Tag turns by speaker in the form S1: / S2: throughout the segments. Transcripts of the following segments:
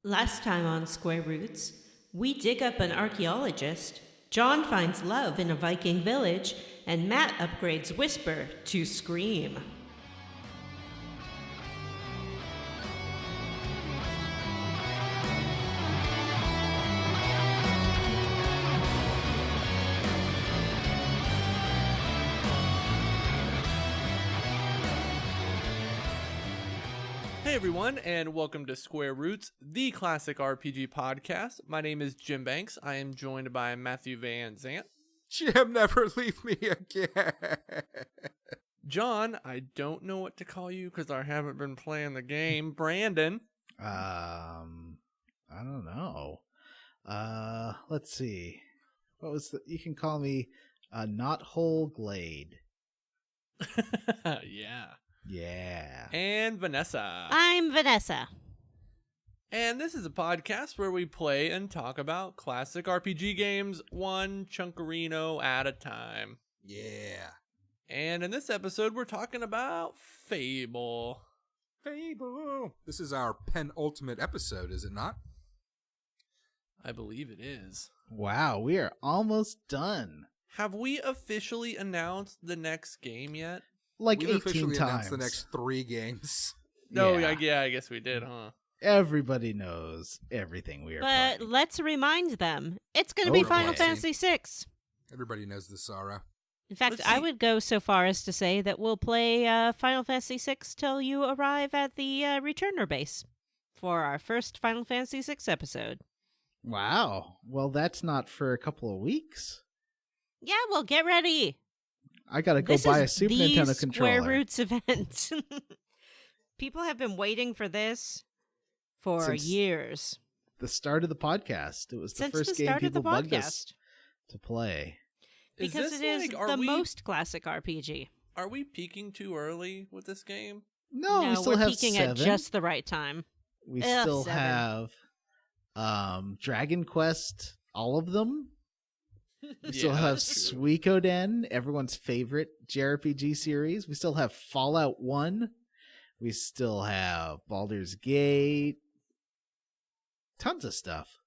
S1: Last time on Square Roots, we dig up an archaeologist, John finds love in a Viking village, and Matt upgrades Whisper to Scream.
S2: Hey everyone, and welcome to Square Roots, the classic RPG podcast. My name is Jim Banks. I am joined by Matthew Van Zant.
S3: Jim, never leave me again.
S2: John, I don't know what to call you because I haven't been playing the game. Brandon.
S4: I don't know. Let's see. What was the? You can call me Knothole Glade.
S2: Yeah.
S4: Yeah.
S2: And Vanessa.
S1: I'm Vanessa.
S2: And this is a podcast where we play and talk about classic RPG games, one chunkerino at a time.
S3: Yeah.
S2: And in this episode, we're talking about Fable.
S3: Fable. This is our penultimate episode, is it not?
S2: I believe it is.
S4: Wow, we are almost done.
S2: Have we officially announced the next game yet?
S4: Like
S3: We've
S4: 18
S3: officially
S4: times.
S3: announced the next 3 games.
S2: No,
S4: Yeah.
S2: I guess we did, huh?
S4: Everybody knows everything we are
S1: But
S4: playing.
S1: let's remind them, it's going to be
S4: Okay.
S1: Final Fantasy VI.
S3: Everybody knows the Sara.
S1: In fact,
S2: Let's
S1: I
S2: see.
S1: would go so far as to say that we'll play Final Fantasy VI till you arrive at the returner base for our first Final Fantasy VI episode.
S4: Wow. Well, that's not for a couple of weeks.
S1: Yeah, well, get ready.
S4: I gotta go
S1: This
S4: buy a
S1: is
S4: Super
S1: the
S4: Nintendo
S1: Square
S4: controller.
S1: Roots event. People have been waiting for this for
S4: Since
S1: years.
S4: The start of the podcast. It was the
S1: Since
S4: first
S1: the
S4: game
S1: start of the
S4: people bugged us
S1: podcast.
S4: to play.
S1: Because
S2: this
S1: it is
S2: like, are
S1: the
S2: we-
S1: most classic RPG.
S2: Are we peaking too early with this game?
S4: No, we still
S1: we're
S4: have
S1: peaking
S4: 7.
S1: at just the right time.
S4: We
S1: Ugh,
S4: still
S1: 7.
S4: have Dragon Quest, all of them. We still
S2: Yeah,
S4: have
S2: that's true.
S4: Suikoden, everyone's favorite JRPG series. We still have Fallout 1. We still have Baldur's Gate. Tons of stuff.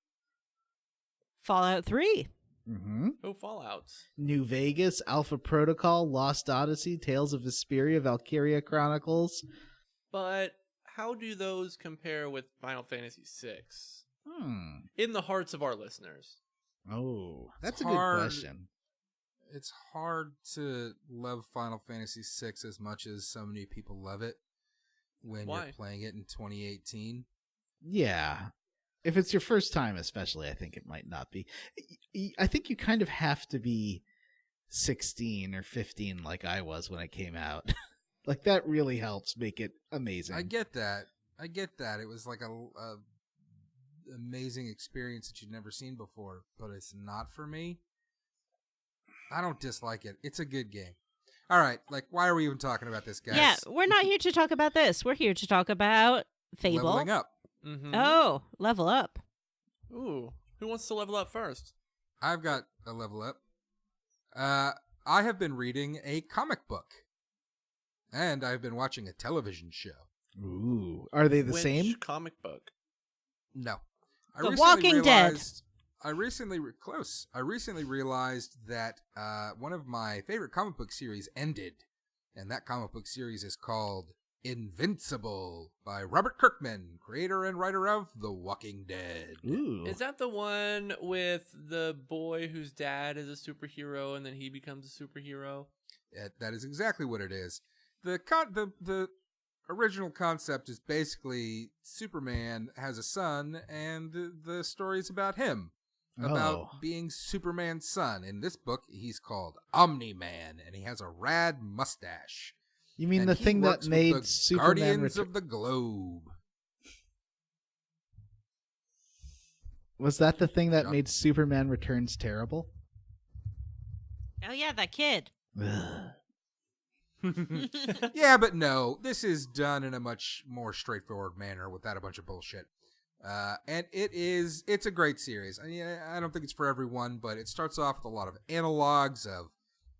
S1: Fallout 3.
S4: Mm-hmm.
S2: Oh, Fallouts.
S4: New Vegas, Alpha Protocol, Lost Odyssey, Tales of Vesperia, Valkyria Chronicles.
S2: But how do those compare with Final Fantasy VI? In the hearts of our listeners.
S4: Oh, that's a
S3: hard.
S4: good question.
S3: It's hard to love Final Fantasy VI as much as so many people love it when
S2: Why?
S3: you're playing it in 2018.
S4: Yeah. If it's your first time, especially, I think it might not be. I think you kind of have to be 16 or 15 like I was when it came out. Like, that really helps make it amazing.
S3: I get that. It was like a amazing experience that you'd never seen before, but it's not for me. I don't dislike it. It's a good game. All right, like, why are we even talking about this, guys?
S1: Yeah, we're not here to talk about this. We're here to talk about Fable.
S3: Leveling up.
S2: Mm-hmm.
S1: Oh, level up.
S2: Ooh, who wants to level up first?
S3: I've got a level up. I have been reading a comic book, and I've been watching a television show.
S4: Ooh. Are they the
S2: Which
S4: same?
S2: comic book?
S3: No.
S1: The Walking Dead.
S3: I recently realized that one of my favorite comic book series ended, and that comic book series is called Invincible by Robert Kirkman, creator and writer of The Walking Dead.
S4: Ooh.
S2: Is that the one with the boy whose dad is a superhero and then he becomes a superhero?
S3: That is exactly what it is. The original concept is basically Superman has a son, and the story is about him. About being Superman's son. In this book, he's called Omni-Man, and he has a rad mustache.
S4: You mean
S3: And
S4: the
S3: he
S4: thing that
S3: works with
S4: made
S3: the
S4: Superman
S3: Guardians of the Globe.
S4: Was that the thing that
S3: Yeah.
S4: made Superman Returns terrible?
S1: Oh, yeah, that kid.
S4: Ugh.
S3: Yeah, but no, this is done in a much more straightforward manner without a bunch of bullshit. And it's a great series. I don't think it's for everyone, but it starts off with a lot of analogs of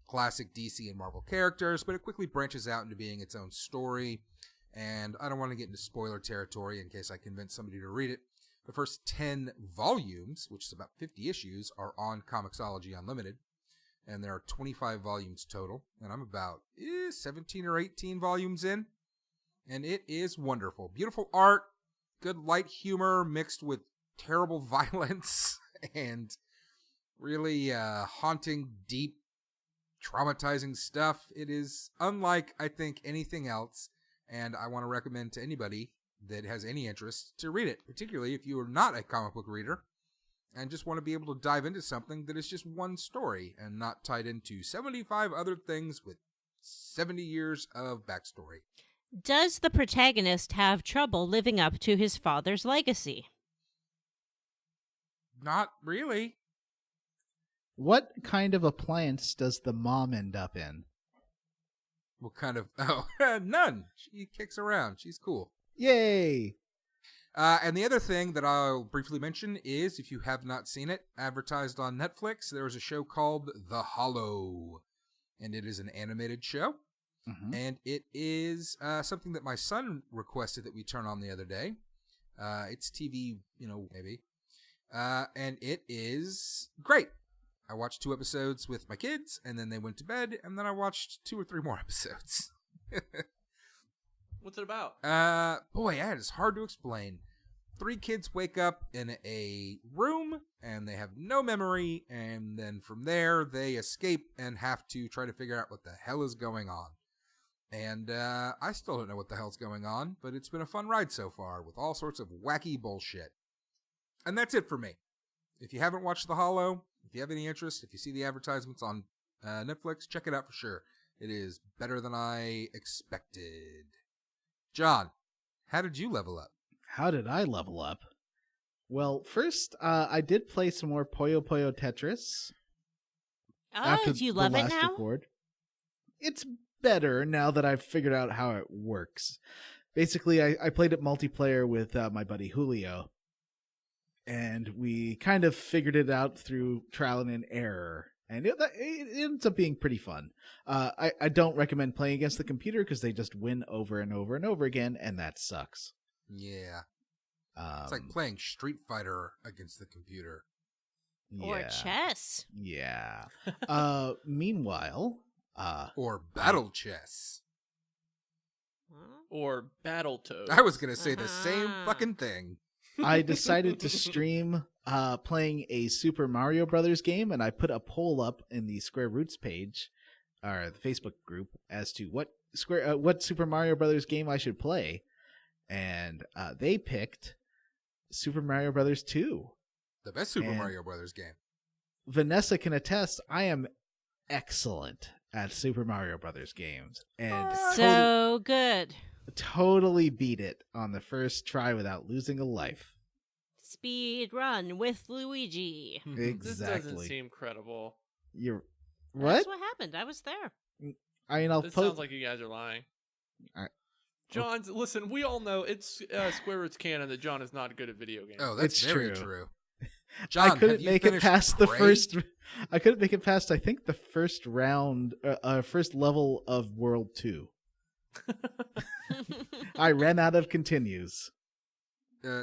S3: classic DC and Marvel characters, but it quickly branches out into being its own story. And I don't want to get into spoiler territory in case I convince somebody to read it. The first 10 volumes, which is about 50 issues, are on Comixology Unlimited. And there are 25 volumes total. And I'm about 17 or 18 volumes in. And it is wonderful. Beautiful art, good light humor mixed with terrible violence, and really haunting, deep, traumatizing stuff. It is unlike, I think, anything else. And I want to recommend to anybody that has any interest to read it, particularly if you are not a comic book reader and just want to be able to dive into something that is just one story and not tied into 75 other things with 70 years of backstory.
S1: Does the protagonist have trouble living up to his father's legacy?
S3: Not really.
S4: What kind of appliance does the mom end up in?
S3: What kind of... Oh, none. She kicks around. She's cool.
S4: Yay!
S3: And the other thing that I'll briefly mention is, if you have not seen it, advertised on Netflix, there is a show called The Hollow. And it is an animated show.
S4: Mm-hmm.
S3: And it is something that my son requested that we turn on the other day. It's TV, maybe. And it is great. I watched 2 episodes with my kids, and then they went to bed, and then I watched 2 or 3 more episodes.
S2: What's it about?
S3: Boy, it's hard to explain. 3 kids wake up in a room, and they have no memory, and then from there, they escape and have to try to figure out what the hell is going on. And I still don't know what the hell's going on, but it's been a fun ride so far, with all sorts of wacky bullshit. And that's it for me. If you haven't watched The Hollow, if you have any interest, if you see the advertisements on Netflix, check it out for sure. It is better than I expected. John, how did you level up?
S4: How did I level up? Well, first, I did play some more Puyo Puyo Tetris.
S1: Oh, do you love it now?
S4: Record. It's better now that I've figured out how it works. Basically, I played it multiplayer with my buddy Julio, and we kind of figured it out through trial and error. And it ends up being pretty fun. I don't recommend playing against the computer because they just win over and over and over again, and that sucks.
S3: Yeah. It's like playing Street Fighter against the computer.
S1: Or chess.
S4: Yeah. Meanwhile...
S3: or Battle Chess.
S2: Or Battletoads.
S3: I was going to say the same fucking thing.
S4: I decided to stream playing a Super Mario Brothers game, and I put a poll up in the Square Roots page, or the Facebook group, as to what Super Mario Brothers game I should play, and they picked Super Mario Brothers 2.
S3: The best Super Mario Brothers game.
S4: Vanessa can attest, I am excellent at Super Mario Brothers games, and
S1: so good.
S4: Totally beat it on the first try without losing a life.
S1: Speed run with Luigi.
S4: Exactly.
S2: This doesn't seem credible.
S4: You're what?
S1: That's what happened. I was there.
S4: I mean,
S2: This sounds like you guys are lying. John, listen, we all know it's Square Roots canon that John is not good at video games.
S3: Oh, that's
S4: It's
S3: very
S4: true.
S3: true. John,
S4: I couldn't make it past the
S3: Prey?
S4: first. I couldn't make it past. I think the first round, first level of World 2. I ran out of continues.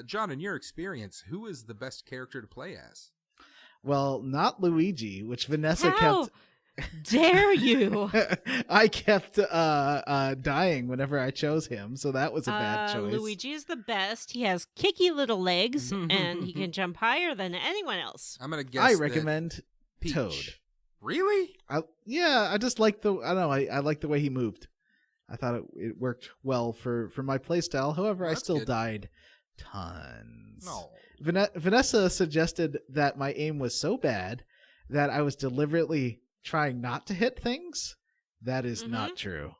S3: John, in your experience, who is the best character to play as?
S4: Well, not Luigi, which Vanessa
S1: How
S4: kept.
S1: dare you?
S4: I kept dying whenever I chose him, so that was a bad choice.
S1: Luigi is the best. He has kicky little legs, and he can jump higher than anyone else.
S3: I'm gonna guess.
S4: I recommend
S3: Peach.
S4: Toad.
S3: Really?
S4: I just like the. I don't know. I like the way he moved. I thought it worked well for my playstyle. However,
S3: Well,
S4: I
S3: that's
S4: still
S3: good.
S4: died tons.
S3: No.
S4: Vanessa suggested that my aim was so bad that I was deliberately trying not to hit things. That is not true.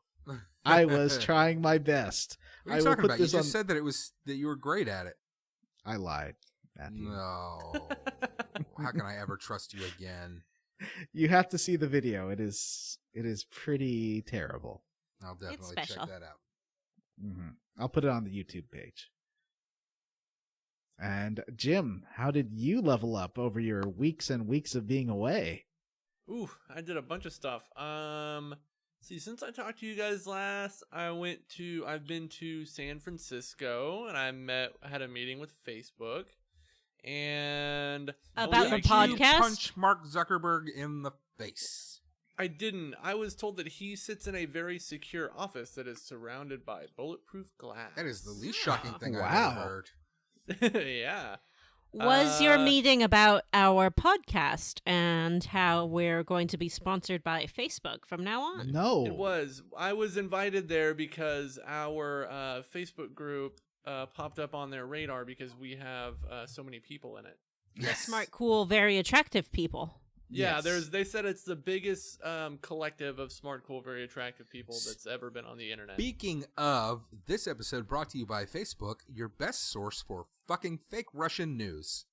S4: I was trying my best.
S3: What are you talking about? You just said that that you were great at it.
S4: I lied, Matthew.
S3: No. How can I ever trust you again?
S4: You have to see the video. It is pretty terrible.
S3: I'll definitely
S1: special.
S3: check that out.
S4: Mm-hmm. I'll put it on the YouTube page. And Jim, how did you level up over your weeks and weeks of being away?
S2: Ooh, I did a bunch of stuff. See, since I talked to you guys last, I've been to San Francisco, and I had a meeting with Facebook. and
S1: About the
S3: Did you
S1: podcast?
S3: punch Mark Zuckerberg in the face?
S2: I didn't. I was told that he sits in a very secure office that is surrounded by bulletproof glass.
S3: That is the least shocking thing I've
S4: Wow.
S3: ever heard.
S2: Yeah.
S1: Was your meeting about our podcast and how we're going to be sponsored by Facebook from now on?
S4: No.
S2: It was. I was invited there because our Facebook group popped up on their radar because we have so many people in it.
S3: Yes.
S1: Smart, cool, very attractive people.
S2: Yeah,
S4: Yes.
S2: they said it's the biggest collective of smart, cool, very attractive people that's ever been on the internet.
S3: Speaking of, this episode brought to you by Facebook, your best source for fucking fake Russian news.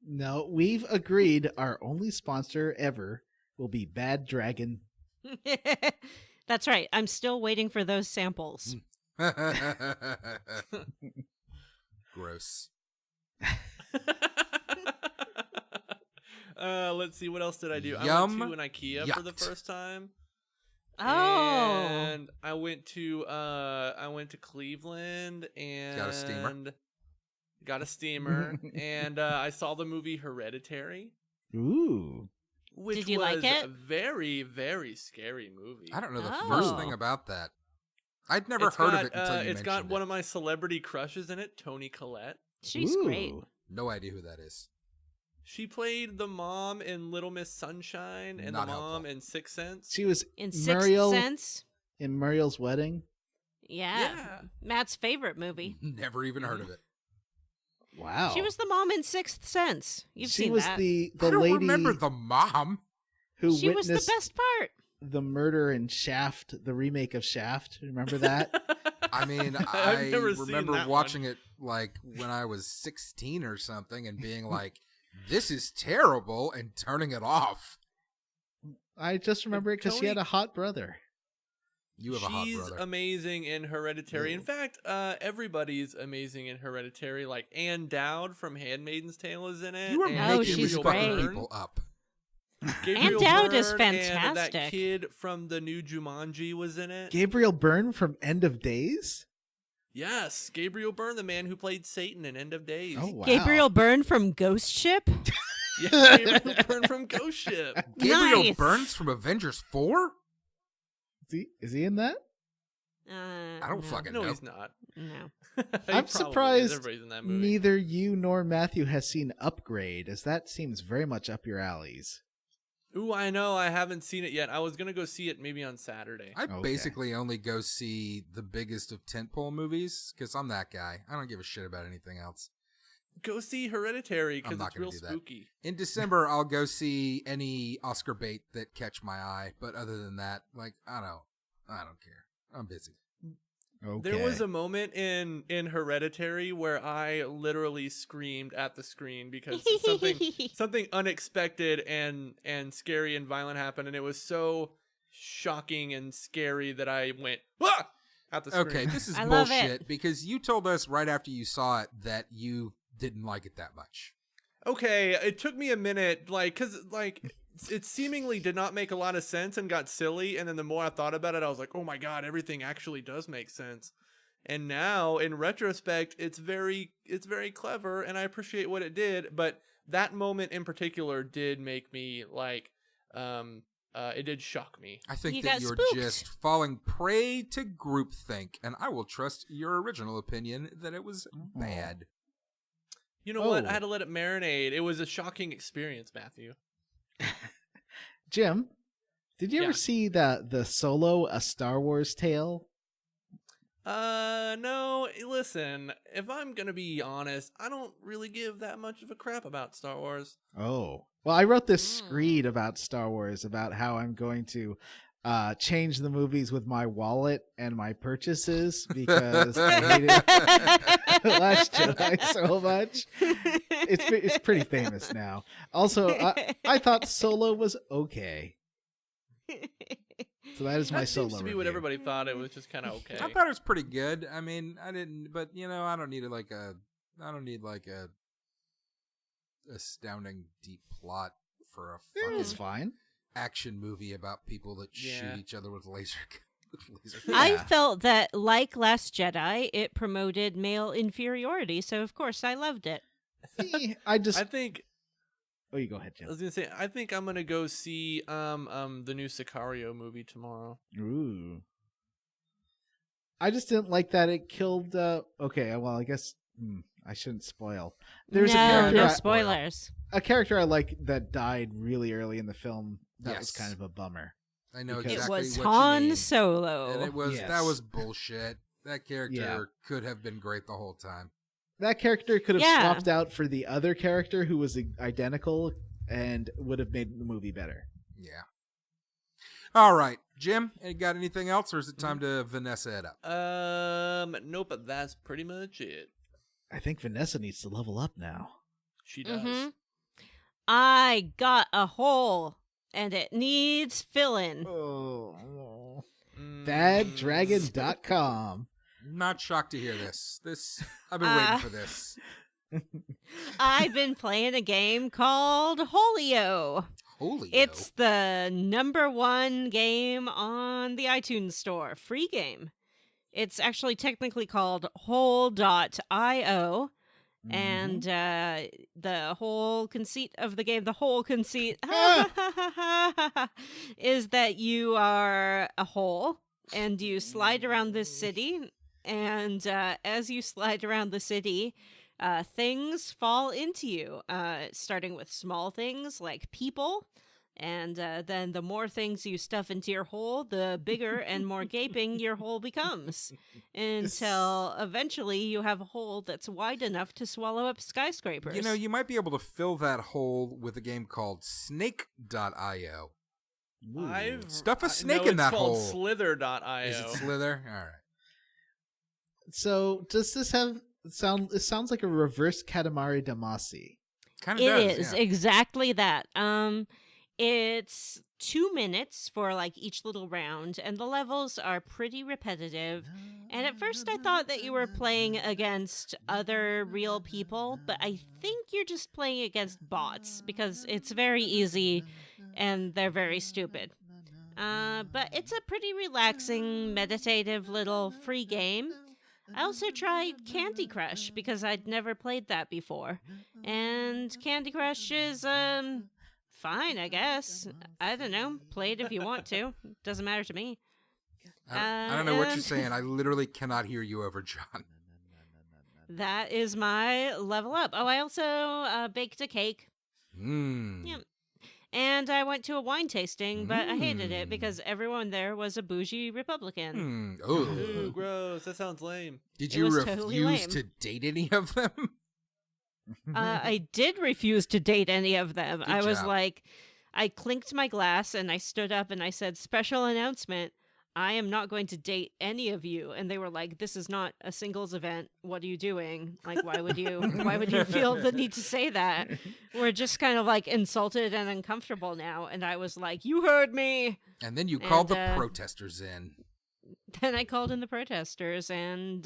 S4: No, we've agreed our only sponsor ever will be Bad Dragon.
S1: That's right. I'm still waiting for those samples.
S3: Gross.
S2: Let's see, what else did I do? I
S3: Yum.
S2: went to an IKEA for the
S3: Yucked.
S2: first time.
S1: Oh.
S2: And I went to Cleveland and
S3: Got a steamer.
S2: Got a steamer and I saw the movie Hereditary,
S4: Ooh.
S2: which
S1: Did you
S2: was
S1: like it?
S2: a very, very scary movie.
S3: I don't know the
S1: Oh.
S3: first thing about that. I'd never heard of it until you
S2: It's
S3: mentioned
S2: got
S3: it.
S2: one of my celebrity crushes in it, Toni Collette.
S1: She's great.
S4: Ooh.
S3: No idea who that is.
S2: She played the mom in Little Miss Sunshine and
S3: Not
S2: the mom
S3: helpful.
S2: in Sixth Sense.
S4: She was
S1: In Sixth
S4: Muriel
S1: Sense?
S4: in Muriel's Wedding.
S1: Yeah. Matt's favorite movie.
S3: Never even heard of it.
S4: Wow.
S1: She was the mom in Sixth Sense. You've
S4: she
S1: seen
S4: was
S1: that.
S4: the
S3: I don't
S4: lady
S3: remember the mom.
S4: who
S1: She was
S4: witnessed
S1: the best part.
S4: the murder in Shaft, the remake of Shaft. Remember that?
S3: I mean,
S2: I've
S3: I
S2: never seen
S3: remember
S2: that
S3: watching it like when I was 16 or something and being like, this is terrible, and turning it off.
S4: I just remember it because she
S2: Tony-
S4: had a hot brother.
S3: You have a hot
S2: She's
S3: brother.
S2: amazing in Hereditary. In
S3: Ew.
S2: fact, everybody's amazing in Hereditary. Like Anne Dowd from Handmaid's Tale is in it.
S3: You are
S2: and
S1: Oh,
S3: making these
S1: she's
S3: fucking
S1: great.
S3: people up.
S2: Gabriel
S1: Dowd is
S2: Byrne And
S1: fantastic.
S2: that kid from the new Jumanji was in it.
S4: Gabriel Byrne from End of Days?
S2: Yes, Gabriel Byrne, the man who played Satan in End of Days.
S4: Oh, wow.
S1: Gabriel Byrne from Ghost Ship?
S2: Yeah, Gabriel Byrne from Ghost Ship.
S3: Gabriel
S1: Nice.
S3: Burns from Avengers 4?
S4: Is he in that?
S3: I don't
S1: no.
S3: fucking
S2: No,
S3: know.
S2: he's not.
S1: No.
S2: He
S4: I'm
S2: probably is.
S4: surprised
S2: Everybody's in that movie.
S4: neither you nor Matthew has seen Upgrade, as that seems very much up your alleys.
S2: Ooh, I know. I haven't seen it yet. I was gonna go see it maybe on Saturday.
S3: I
S4: Okay.
S3: basically only go see the biggest of tentpole movies because I'm that guy. I don't give a shit about anything else.
S2: Go see Hereditary
S3: I'm
S2: because
S3: not
S2: it's
S3: gonna
S2: real
S3: do that.
S2: spooky.
S3: In December, I'll go see any Oscar bait that catch my eye. But other than that, like I don't care. I'm busy.
S4: Okay.
S2: There was a moment in Hereditary where I literally screamed at the screen because something unexpected and scary and violent happened, and it was so shocking and scary that I went ah! At the screen.
S3: Okay, this is
S1: I love
S3: bullshit
S1: it.
S3: because you told us right after you saw it that you didn't like it that much.
S2: Okay, it took me a minute, because it seemingly did not make a lot of sense and got silly, and then the more I thought about it, I was like, oh my god, everything actually does make sense. And now, in retrospect, it's very clever, and I appreciate what it did, but that moment in particular did make me, it did shock me.
S3: I think
S1: You
S3: that
S1: got
S3: you're
S1: spooked.
S3: just falling prey to groupthink, and I will trust your original opinion that it was bad.
S2: You know what?
S4: Oh.
S2: I had to let it marinate. It was a shocking experience, Matthew.
S4: Jim, did you
S2: Yeah.
S4: ever see the Solo, A Star Wars Tale?
S2: No, listen, if I'm gonna be honest, I don't really give that much of a crap about Star Wars.
S4: Oh. Well, I wrote this screed about Star Wars, about how I'm going to change the movies with my wallet and my purchases because I hated Last Jedi so much. It's pretty famous now. Also, I thought Solo was okay. So that is my
S2: That
S4: Solo
S2: seems to be
S4: review.
S2: what everybody thought. It was just kind of okay.
S3: I thought it was pretty good. I mean, I didn't, but I don't need a astounding deep plot for a
S4: It's
S3: fucking
S4: fine.
S3: action movie about people that
S2: Yeah.
S3: shoot each other with laser.
S1: I
S4: Yeah.
S1: felt that, like Last Jedi, it promoted male inferiority, so of course I loved it.
S4: I just.
S2: I think
S4: Oh, you go ahead,
S2: I
S4: Jim.
S2: was gonna say I think I'm gonna go see the new Sicario movie tomorrow.
S4: Ooh. I just didn't like that it killed. Okay, well, I guess I shouldn't spoil. There's
S1: no spoilers.
S4: a character I like that died really early in the film. That was
S3: Yes.
S4: kind of a bummer.
S3: I know
S4: Because-
S3: exactly
S1: It was
S3: what you
S1: Han
S3: mean.
S1: Solo.
S3: And it was
S4: Yes.
S3: that was bullshit. That character
S4: Yeah.
S3: could have been great the whole time.
S4: That character could have
S1: Yeah.
S4: swapped out for the other character who was identical and would have made the movie better.
S3: Yeah. All right, Jim, you got anything else, or is it time to Vanessa it up?
S2: Nope, but that's pretty much it.
S4: I think Vanessa needs to level up now.
S2: She does.
S1: Mhm. I got a hole, and it needs filling.
S4: Oh.
S2: Mm.
S4: BadDragon.com.
S3: Not shocked to hear this. I've been waiting for this.
S1: I've been playing a game called Holio.
S3: Holy,
S1: It's the #1 game on the iTunes Store. Free game. It's actually technically called Hole.io. And the whole conceit of the game, is that you are a hole and you slide around this city. And as you slide around the city, things fall into you, starting with small things like people. And then the more things you stuff into your hole, the bigger and more gaping your hole becomes. Until eventually you have a hole that's wide enough to swallow up skyscrapers.
S3: You know, you might be able to fill that hole with a game called Snake.io. Stuff a snake in that hole.
S2: It's called Slither.io.
S3: Is it Slither? All right.
S4: So does this have sound? It sounds like a reverse Katamari Damacy.
S3: Kind of
S1: It
S3: does.
S1: is
S3: Yeah.
S1: exactly that. It's 2 minutes for like each little round, and the levels are pretty repetitive. And at first I thought that you were playing against other real people, but I think you're just playing against bots because it's very easy and they're very stupid. But it's a pretty relaxing, meditative little free game. I also tried Candy Crush because I'd never played that before. And Candy Crush is, fine, I guess. I don't know. Play it if you want to. Doesn't matter to me.
S3: I don't know what you're
S1: and-
S3: saying. I literally cannot hear you over John.
S1: That is my level up. Oh, I also baked a cake.
S3: Mm.
S1: Yeah. And I went to a wine tasting, but I hated it because everyone there was a bougie Republican.
S3: Mm. Oh.
S2: Ooh, gross. That sounds lame.
S3: Did
S1: It
S3: you
S1: was
S3: refuse
S1: totally lame.
S3: to date any of them?
S1: I did refuse to date any of them.
S3: Good
S1: I was
S3: job.
S1: like, I clinked my glass and I stood up and I said, "Special announcement. I am not going to date any of you." And they were like, "This is not a singles event. What are you doing? Like, why would you feel the need to say that? We're just kind of like insulted and uncomfortable now." And I was like, "You heard me."
S3: And then you called
S1: And,
S3: the protesters in.
S1: Then I called in the protesters and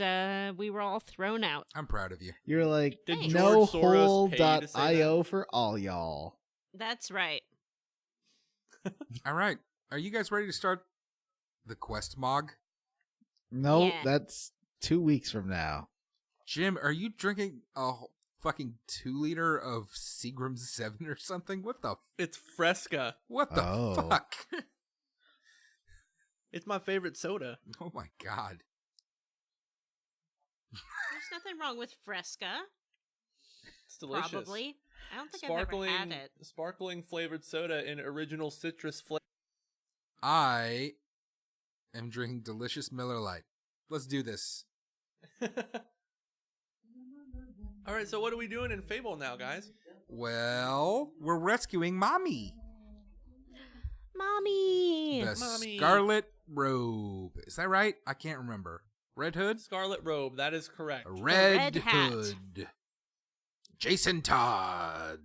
S1: we were all thrown out.
S3: I'm proud of you.
S4: You're like,
S2: Did
S4: no
S2: George Soros pay to say
S4: hole.io for all y'all.
S1: That's right.
S3: All right. Are you guys ready to start the quest mog?
S4: No,
S1: Yeah.
S4: that's 2 weeks from now.
S3: Jim, are you drinking a fucking 2 liter of Seagram's 7 or something? What the
S2: It's Fresca.
S4: Oh.
S3: fuck?
S2: It's my favorite soda.
S3: Oh my god.
S1: There's nothing wrong with Fresca.
S2: It's delicious.
S1: Probably. I don't think
S2: Sparkling,
S1: I've ever had it.
S2: sparkling flavored soda in original citrus flavor.
S3: I am drinking delicious Miller Lite. Let's do this.
S2: All right, so what are we doing in Fable now, guys?
S3: Well, we're rescuing Mommy.
S1: Mommy!
S3: The
S2: Mommy.
S3: Scarlet Robe. Is that right? I can't remember. Red Hood?
S2: Scarlet Robe, that is correct.
S3: A Red,
S1: Red Hat.
S3: Hood. Jason Todd.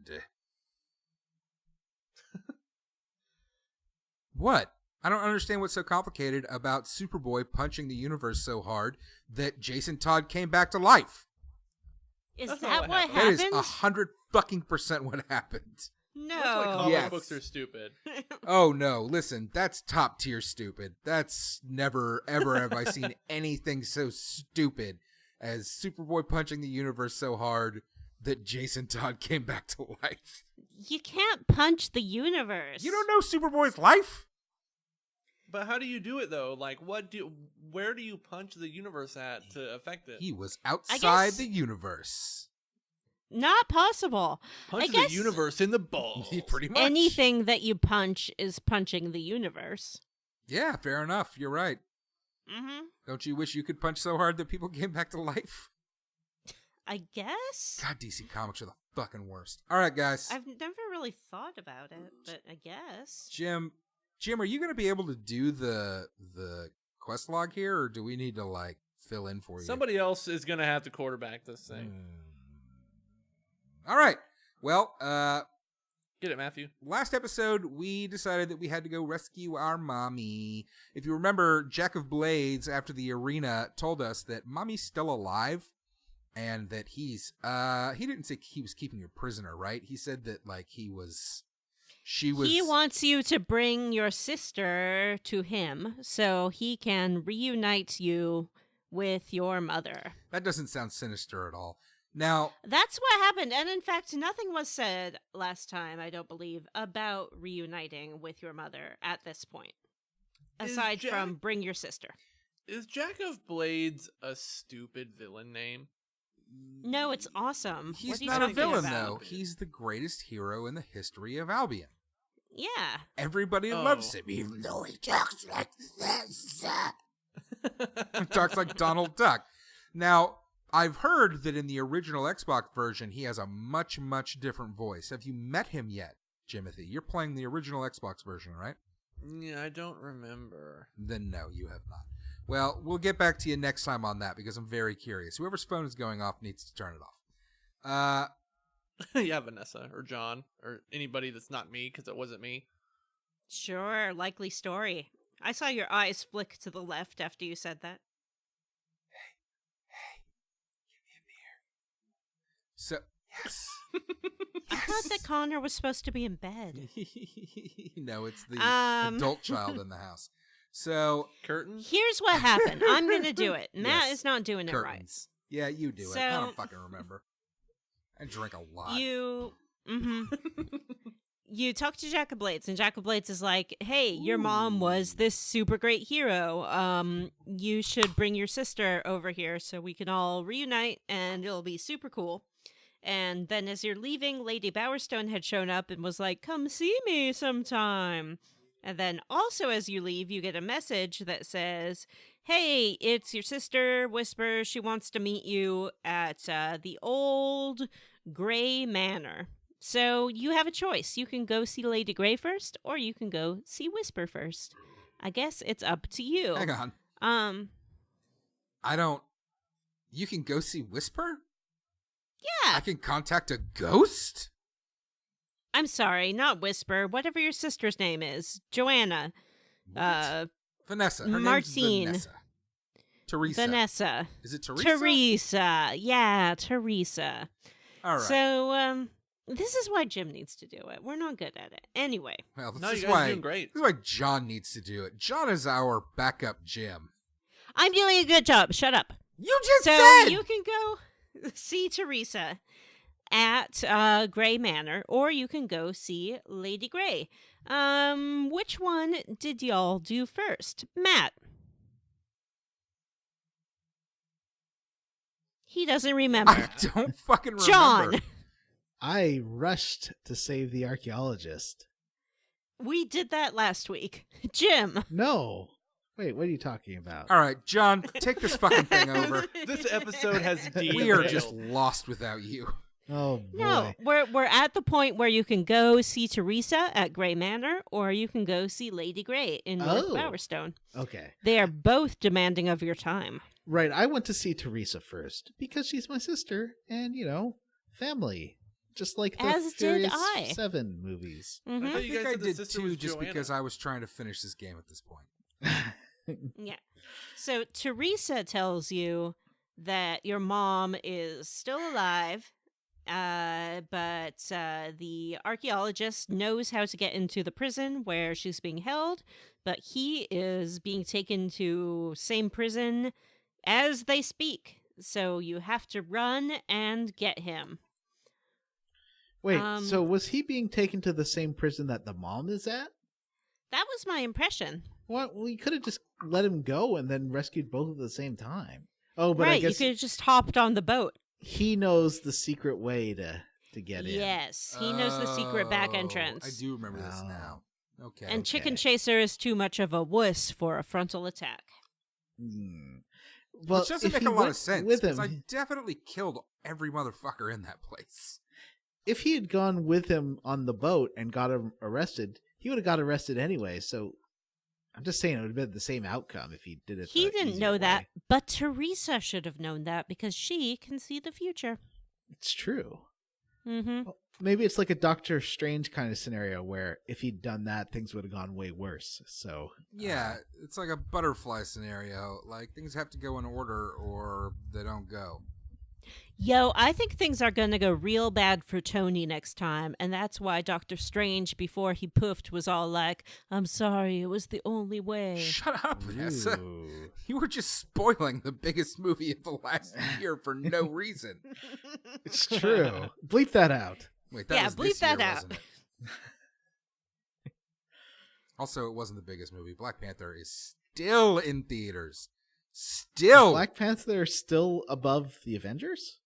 S3: What? I don't understand what's so complicated about Superboy punching the universe so hard that Jason Todd came back to life.
S1: Is
S2: That's
S1: that
S2: not
S1: what
S2: what
S3: That is
S1: happened?
S3: 100% what happened.
S2: That's why
S1: No.
S2: comic
S3: Yes.
S2: books are stupid.
S3: Oh no, listen, that's top tier stupid. That's never ever have I seen anything so stupid as Superboy punching the universe so hard that Jason Todd came back to life.
S1: You can't punch the universe.
S3: You don't know Superboy's life?
S2: But how do you do it though? Like, where do you punch the universe at to affect it?
S3: He was outside
S1: guess-
S3: the universe.
S1: Not possible.
S2: Punch
S1: I guess
S2: the universe in the balls.
S3: Pretty much.
S1: anything that you punch is punching the universe.
S3: Yeah, fair enough. You're right.
S1: Mm-hmm.
S3: Don't you wish you could punch so hard that people came back to life?
S1: I guess.
S3: God, DC Comics are the fucking worst. All right, guys.
S1: I've never really thought about it, but I guess.
S3: Jim, are you going to be able to do the quest log here, or do we need to, like, fill in for you?
S2: Somebody else is gonna have to quarterback this thing.
S3: All right. Well,
S2: Get it, Matthew.
S3: last episode, we decided that we had to go rescue our mommy. If you remember, Jack of Blades, after the arena, told us that mommy's still alive and that he didn't say he was keeping her prisoner, right? He said that, like, she was...
S1: He wants you to bring your sister to him so he can reunite you with your mother.
S3: That doesn't sound sinister at all. Now,
S1: That's what happened. And in fact, nothing was said last time, I don't believe, about reuniting with your mother at this point.
S2: Is
S1: Aside
S2: Jack-
S1: from bring your sister.
S2: Is Jack of Blades a stupid villain name?
S1: No, it's awesome.
S3: he's
S1: What are you
S3: not a
S1: talking
S3: villain,
S1: about?
S3: though. He's the greatest hero in the history of Albion.
S1: Yeah.
S3: Everybody
S2: Oh.
S3: loves him, even though he talks like this. He talks like Donald Duck. Now, I've heard that in the original Xbox version, he has a much, much different voice. Have you met him yet, Jimothy? You're playing the original Xbox version, right?
S2: Yeah, I don't remember.
S3: Then no, you have not. Well, we'll get back to you next time on that because I'm very curious. Whoever's phone is going off needs to turn it off.
S2: Yeah, Vanessa or John or anybody that's not me because it wasn't me.
S1: Sure, likely story. I saw your eyes flick to the left after you said that.
S3: So, yes.
S1: I thought that Connor was supposed to be in bed.
S3: No, it's the
S1: Um.
S3: adult child in the house. So,
S2: Curtain?
S1: Here's what happened. I'm going to do it. Matt
S3: Yes,
S1: is not doing it right.
S3: curtains. Yeah, you do it. I
S1: So-
S3: don't fucking remember. I drink a lot.
S1: You, you talk to Jack of Blades, and Jack of Blades is like, "Hey, your mom was this super great hero. You should bring your sister over here so we can all reunite, and it'll be super cool." And then, as you're leaving, Lady Bowerstone had shown up and was like, "Come see me sometime." And then, also as you leave, you get a message that says, "Hey, it's your sister, Whisper. She wants to meet you at the old Gray Manor." So you have a choice. You can go see Lady Grey first, or you can go see Whisper first. I guess it's up to you.
S3: Hang on. You can go see Whisper?
S1: Yeah.
S3: I can contact a ghost?
S1: I'm sorry, not Whisper. Whatever your sister's name is, Joanna.
S3: What? Vanessa. Her
S1: Martine.
S3: name's Vanessa. Teresa.
S1: Vanessa.
S3: Is it Teresa?
S1: Teresa. Yeah, Teresa.
S3: All right.
S1: So, this is why Jim needs to do it. We're not good at it. Anyway.
S3: Well, this
S2: No,
S3: is
S2: you guys
S3: why
S2: are doing great.
S3: This is why John needs to do it. John is our backup Jim.
S1: I'm doing a good job. Shut up.
S3: You just
S1: So
S3: said
S1: you can go see Teresa at Gray Manor, or you can go see Lady Grey. Which one did y'all do first? Matt. He doesn't remember.
S3: I don't fucking remember.
S1: John.
S4: I rushed to save the archaeologist.
S1: We did that last week. Jim.
S4: No. Wait, what are you talking about?
S3: All right, John, take this fucking thing over.
S2: This episode has derailed.
S3: We are just lost without you.
S4: Oh, boy.
S1: No, we're at the point where you can go see Teresa at Gray Manor, or you can go see Lady Grey in North
S4: Oh.
S1: Bowerstone.
S4: Okay.
S1: They are both demanding of your time.
S4: Right, I went to see Teresa first because she's my sister and, family. Just like the
S1: As did
S4: Furious
S1: I.
S4: 7 movies.
S1: Mhm.
S2: I thought
S3: I
S2: you
S3: think
S2: guys
S3: I
S2: said the
S3: did
S2: sister
S3: too,
S2: was
S3: just
S2: Joanna.
S3: because I was trying to finish this game at this point.
S1: Yeah. So Teresa tells you that your mom is still alive, but the archaeologist knows how to get into the prison where she's being held, but he is being taken to same prison as they speak. So you have to run and get him.
S4: Wait, so was he being taken to the same prison that the mom is at?
S1: That was my impression.
S4: What? Well, you could have just let him go and then rescued both at the same time. Oh, but
S1: right,
S4: I guess
S1: you could have just hopped on the boat.
S4: he knows the secret way to get in.
S1: Yes, he knows the secret back
S3: Oh,
S1: entrance.
S3: I do remember this
S4: Oh.
S3: now. Okay.
S1: And Chicken Chaser is too much of a wuss for a frontal attack.
S4: Well,
S3: Which doesn't
S4: if
S3: make
S4: he
S3: a lot
S4: went
S3: of sense.
S4: with
S3: 'Cause
S4: him.
S3: I definitely killed every motherfucker in that place.
S4: If he had gone with him on the boat and got him arrested, he would have got arrested anyway. So I'm just saying it would have been the same outcome if he did it.
S1: He
S4: the
S1: didn't
S4: easier
S1: know that,
S4: way.
S1: but Teresa should have known that because she can see the future.
S4: It's true.
S1: Mm-hmm.
S4: Well, maybe it's like a Doctor Strange kind of scenario where if he'd done that, things would have gone way worse. So
S3: Yeah, it's like a butterfly scenario. Like, things have to go in order or they don't go.
S1: Yo, I think things are going to go real bad for Tony next time, and that's why Doctor Strange, before he poofed, was all like, I'm sorry, it was the only way.
S3: Shut up, Vanessa.
S4: Ooh.
S3: You were just spoiling the biggest movie of the last year for no reason.
S4: It's true. Bleep that out.
S3: Wait, that
S1: Yeah,
S3: was
S1: bleep
S3: this
S1: that
S3: year,
S1: out.
S3: wasn't it? Also, it wasn't the biggest movie. Black Panther is still in theaters. Still.
S4: Black Panther is still above the Avengers?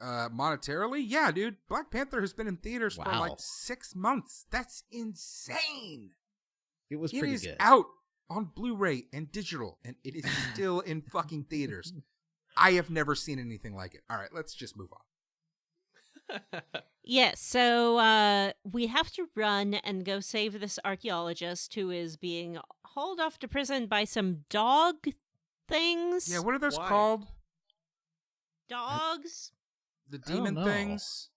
S3: Monetarily? Yeah, dude. Black Panther has been in theaters for
S4: Wow.
S3: like 6 months. That's insane.
S4: It was
S3: It
S4: pretty
S3: is
S4: good.
S3: out on Blu-ray and digital, and it is still in fucking theaters. I have never seen anything like it. All right, let's just move on.
S1: Yes, so we have to run and go save this archaeologist who is being hauled off to prison by some dog things.
S3: Yeah, what are those
S2: Why?
S3: called?
S1: Dogs?
S3: The
S4: don't
S3: demon
S4: know.
S3: things?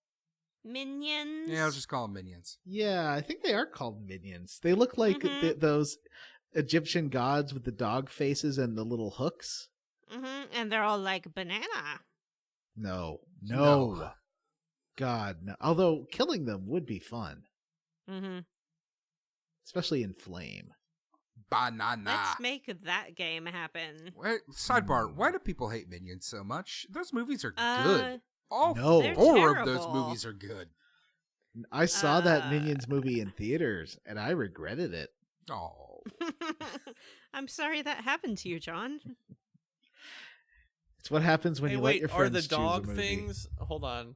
S1: Minions?
S3: Yeah, I'll just call them minions.
S4: Yeah, I think they are called minions. They look like
S1: Mhm.
S4: those Egyptian gods with the dog faces and the little hooks.
S1: Mm-hmm. And they're all like, banana.
S4: No.
S3: No.
S4: God, no. Although killing them would be fun,
S1: Mm-hmm.
S4: especially in Flame.
S3: Banana.
S1: Let's make that game happen.
S3: Wait, sidebar, why do people hate Minions so much? Those movies are
S1: Uh,
S3: good. All
S4: No.
S1: They're
S3: 4 of those
S1: terrible.
S3: movies are good.
S4: I saw that
S1: Uh.
S4: Minions movie in theaters, and I regretted it.
S3: Oh.
S1: I'm sorry that happened to you, John.
S4: It's what happens when
S2: Hey,
S4: you let
S2: wait,
S4: your
S2: are
S4: friends
S2: the
S4: choose
S2: dog
S4: a movie.
S2: things? Hold on.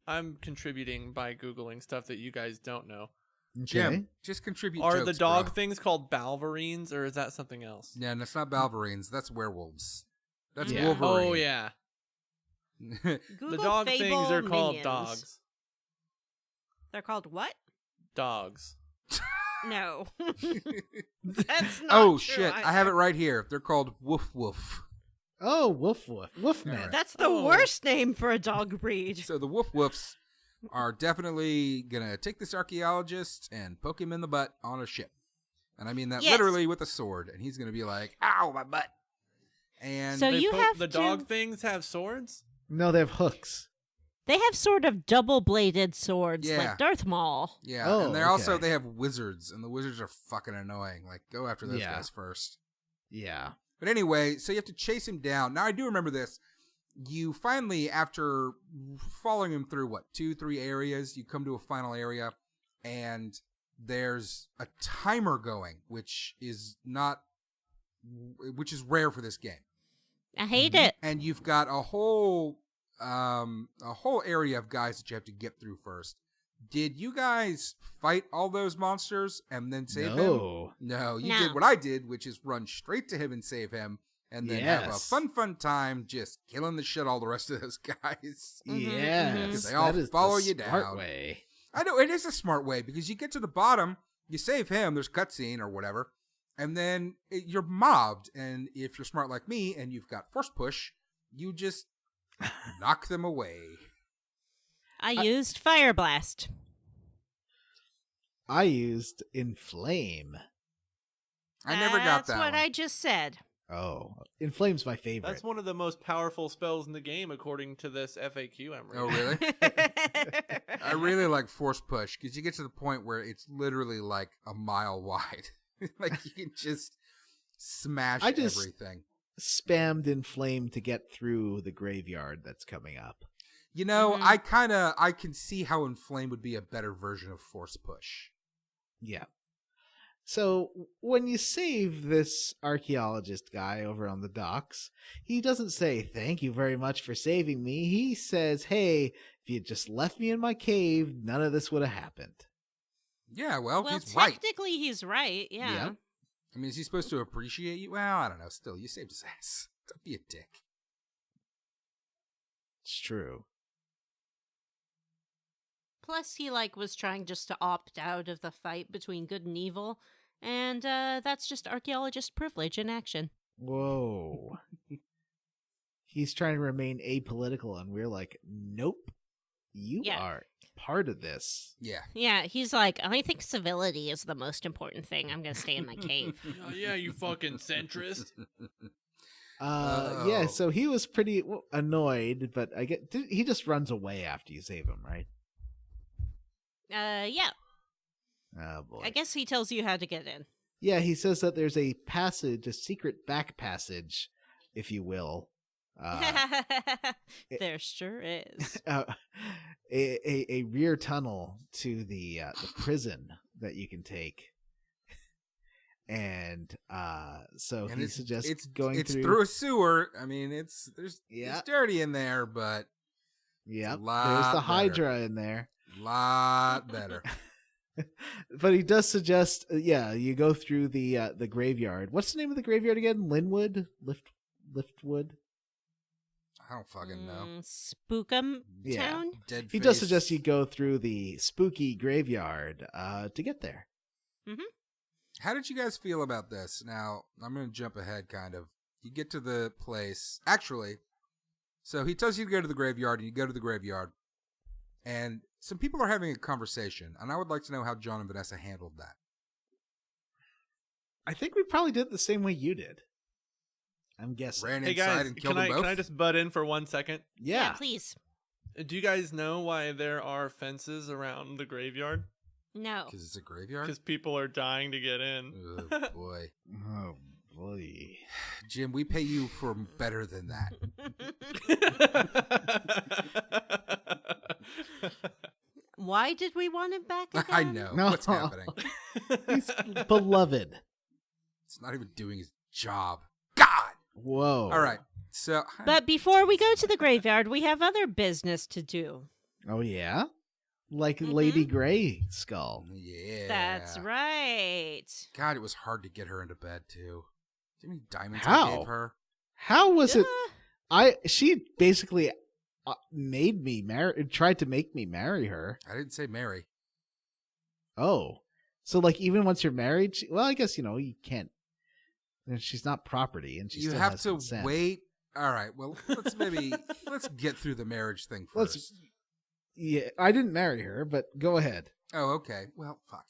S2: I'm contributing by Googling stuff that you guys don't know.
S4: Okay.
S3: Jim, just contribute
S2: Are
S3: jokes,
S2: the dog
S3: bro.
S2: things called balverines, or is that something else?
S3: Yeah, and it's not Balverines. That's werewolves. That's
S4: Yeah.
S3: Wolverine.
S2: Oh, yeah.
S1: Google
S2: The dog
S1: Fable
S2: things are called
S1: minions.
S2: dogs.
S1: They're called what?
S2: Dogs.
S1: No. That's not
S3: Oh,
S1: true
S3: shit. I have it right here. They're called Woof Woof.
S4: Oh, Wolfman.
S3: Alright.
S1: That's the
S2: Oh.
S1: worst name for a dog breed.
S3: So the Woof Woofs are definitely going to take this archaeologist and poke him in the butt on a ship. And I mean that
S1: Yes.
S3: literally with a sword. And he's going to be like, ow, my butt. And
S1: So
S2: They
S1: you have
S2: the
S1: to-
S2: dog things have swords?
S4: No, they have hooks.
S1: They have sort of double-bladed swords,
S3: Yeah.
S1: like Darth Maul.
S3: yeah,
S4: Oh,
S3: and they're also,
S4: okay.
S3: they have wizards. And the wizards are fucking annoying. Like, go after those
S4: Yeah.
S3: guys first.
S4: Yeah.
S3: But anyway, so you have to chase him down. Now, I do remember this. You finally, after following him through, 2-3 areas, you come to a final area, and there's a timer going, which is rare for this game.
S1: I hate it.
S3: And you've got a whole area of guys that you have to get through first. Did you guys fight all those monsters and then save him?
S4: No.
S3: No, you
S1: No.
S3: did what I did, which is run straight to him and save him, and then have a
S4: Yes.
S3: fun time just killing the shit all the rest of those guys.
S1: Mhm,
S4: Yes.
S1: mhm.
S3: Because they all
S4: that is
S3: follow
S4: the
S3: you
S4: smart
S3: down.
S4: way.
S3: I know, it is a smart way, because you get to the bottom, you save him, there's cutscene or whatever, and then you're mobbed, and if you're smart like me, and you've got force push, you just knock them away.
S1: I used Fire Blast.
S4: I used Inflame.
S3: I never got that
S1: That's what
S3: one.
S1: I just said.
S4: Oh, Inflame's my favorite.
S2: That's one of the most powerful spells in the game, according to this FAQ I'm
S3: Oh,
S2: reading.
S3: really? I really like force push, because you get to the point where it's literally like a mile wide. Like, you can just smash
S4: I just-
S3: everything.
S4: Spammed Inflame to get through the graveyard that's coming up.
S3: You know,
S1: Mhm.
S3: I can see how Inflame would be a better version of Force Push.
S4: Yeah. So when you save this archaeologist guy over on the docks, he doesn't say, "Thank you very much for saving me." He says, "Hey, if you just left me in my cave, none of this would have happened."
S3: Yeah, well,
S1: Well,
S3: he's right.
S1: technically he's right.
S4: Yep.
S1: Yeah.
S3: I mean, is he supposed to appreciate you? Well, I don't know. Still, you saved his ass. Don't be a dick.
S4: It's true.
S1: Plus, he was trying just to opt out of the fight between good and evil, and that's just archaeologist privilege in action.
S4: Whoa. He's trying to remain apolitical, and we're like, nope, you
S1: Yeah.
S4: are part of this.
S3: Yeah.
S1: Yeah, he's like, I think civility is the most important thing. I'm gonna stay in my cave.
S2: Oh, yeah, you fucking centrist.
S4: Yeah,
S3: Oh.
S4: so he was pretty annoyed, but he just runs away after you save him, right?
S1: Yeah.
S4: Oh boy.
S1: I guess he tells you how to get in.
S4: Yeah, he says that there's a passage, a secret back passage, if you will.
S1: There sure is.
S4: A rear tunnel to the prison that you can take. And so
S3: And
S4: he suggests
S3: it's
S4: going
S3: through a sewer. I mean, it's
S4: Yeah.
S3: dirty in there, but
S4: Yep,
S3: lot
S4: there's the
S3: better.
S4: Hydra in there.
S3: lot better.
S4: But he does suggest, you go through the graveyard. What's the name of the graveyard again? Linwood? Liftwood?
S3: I don't fucking know.
S1: Spookum
S4: Yeah.
S1: Town?
S3: Dead
S4: He does
S3: face.
S4: suggest you go through the spooky graveyard to get there.
S3: How did you guys feel about this? Now, I'm going to jump ahead kind of. You get to the place. Actually, so he tells you to go to the graveyard, and you go to the graveyard. And some people are having a conversation, and I would like to know how John and Vanessa handled that.
S4: I think we probably did it the same way you did. I'm guessing.
S3: Ran
S2: Hey,
S3: inside
S2: guys,
S3: and killed
S2: can
S3: them
S2: I,
S3: both?
S2: can I just butt in for 1 second?
S4: Yeah.
S1: Please.
S2: Do you guys know why there are fences around the graveyard?
S1: No.
S3: Because it's a graveyard?
S2: Because people are dying to get in.
S3: Oh, boy.
S4: Oh boy.
S3: Jim, we pay you for better than that.
S1: Why did we want him back again?
S3: I know.
S4: No.
S3: What's happening?
S4: He's beloved.
S3: It's not even doing his job. God!
S4: Whoa.
S3: All right. So,
S1: But before we go to the graveyard, we have other business to do.
S4: Oh yeah? Like
S1: Mhm.
S4: Lady Grey Skull.
S3: yeah.
S1: That's right.
S3: God, it was hard to get her into bed, too. Do you know how many diamonds I
S4: How?
S3: gave her?
S4: How was it?
S1: Yeah.
S4: She basically made me tried to make me marry her.
S3: I didn't say Mary.
S4: Oh. So like even once you're married, well, I guess you can't. She's not property, and she
S3: You
S4: still
S3: have
S4: has
S3: to
S4: consent.
S3: wait. All right. Well, let's get through the marriage thing
S4: Let's-
S3: first.
S4: Yeah, I didn't marry her, but go ahead.
S3: Oh, okay. Well, fuck.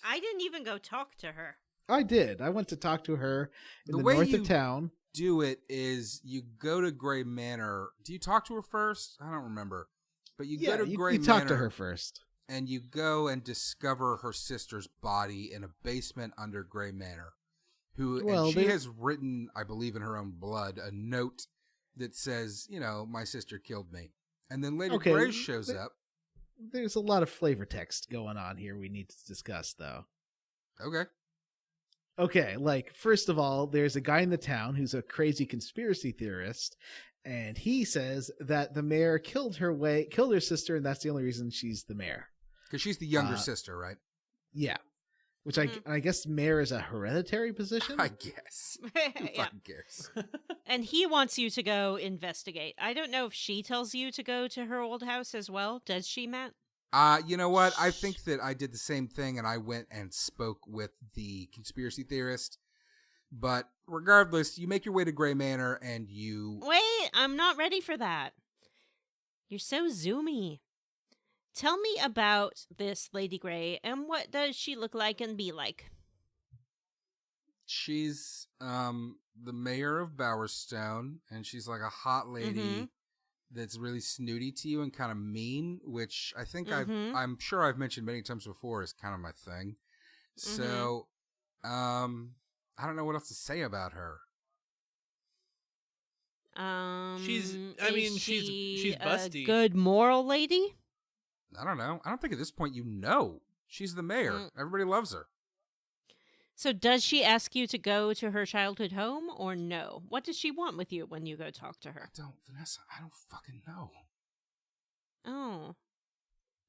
S1: I didn't even go talk to her.
S4: I did. I went to talk to her in
S3: The
S4: the
S3: way
S4: north
S3: you-
S4: of town.
S3: Do it is you go to Gray Manor. Do you talk to her first? I don't remember. But you
S4: Yeah,
S3: go to
S4: you
S3: Gray Manor.
S4: talk to her first.
S3: And you go and discover her sister's body in a basement under Gray Manor.
S4: Well,
S3: and she
S4: there-
S3: has written, I believe in her own blood, a note that says, my sister killed me. And then later
S4: Okay,
S3: Gray shows
S4: but-
S3: up.
S4: There's a lot of flavor text going on here we need to discuss, though.
S3: Okay.
S4: Okay, first of all, there's a guy in the town who's a crazy conspiracy theorist, and he says that the mayor killed her sister, and that's the only reason she's the mayor.
S3: Because she's the younger sister, right?
S4: Yeah. Which
S1: Mhm.
S4: I guess mayor is a hereditary position?
S3: I guess. Who
S1: Yeah.
S3: fucking cares?
S1: And he wants you to go investigate. I don't know if she tells you to go to her old house as well. Does she, Matt?
S3: You know what? I think that I did the same thing, and I went and spoke with the conspiracy theorist. But regardless, you make your way to Gray Manor, and you...
S1: Wait, I'm not ready for that. You're so zoomy. Tell me about this Lady Grey, and what does she look like and be like?
S3: She's the mayor of Bowerstone, and she's like a hot lady
S1: Mhm.
S3: that's really snooty to you and kind of mean, which I think
S1: Mhm.
S3: I'm sure I've mentioned many times before is kind of my thing. So, I don't know what else to say about her.
S2: I
S1: is
S2: mean,
S1: she
S2: she's busty.
S1: a good moral lady?
S3: I don't know. I don't think at this point you know. She's the mayor.
S1: Mm.
S3: Everybody loves her.
S1: So does she ask you to go to her childhood home or no? What does she want with you when you go talk to her?
S3: Vanessa, I don't fucking know.
S1: Oh,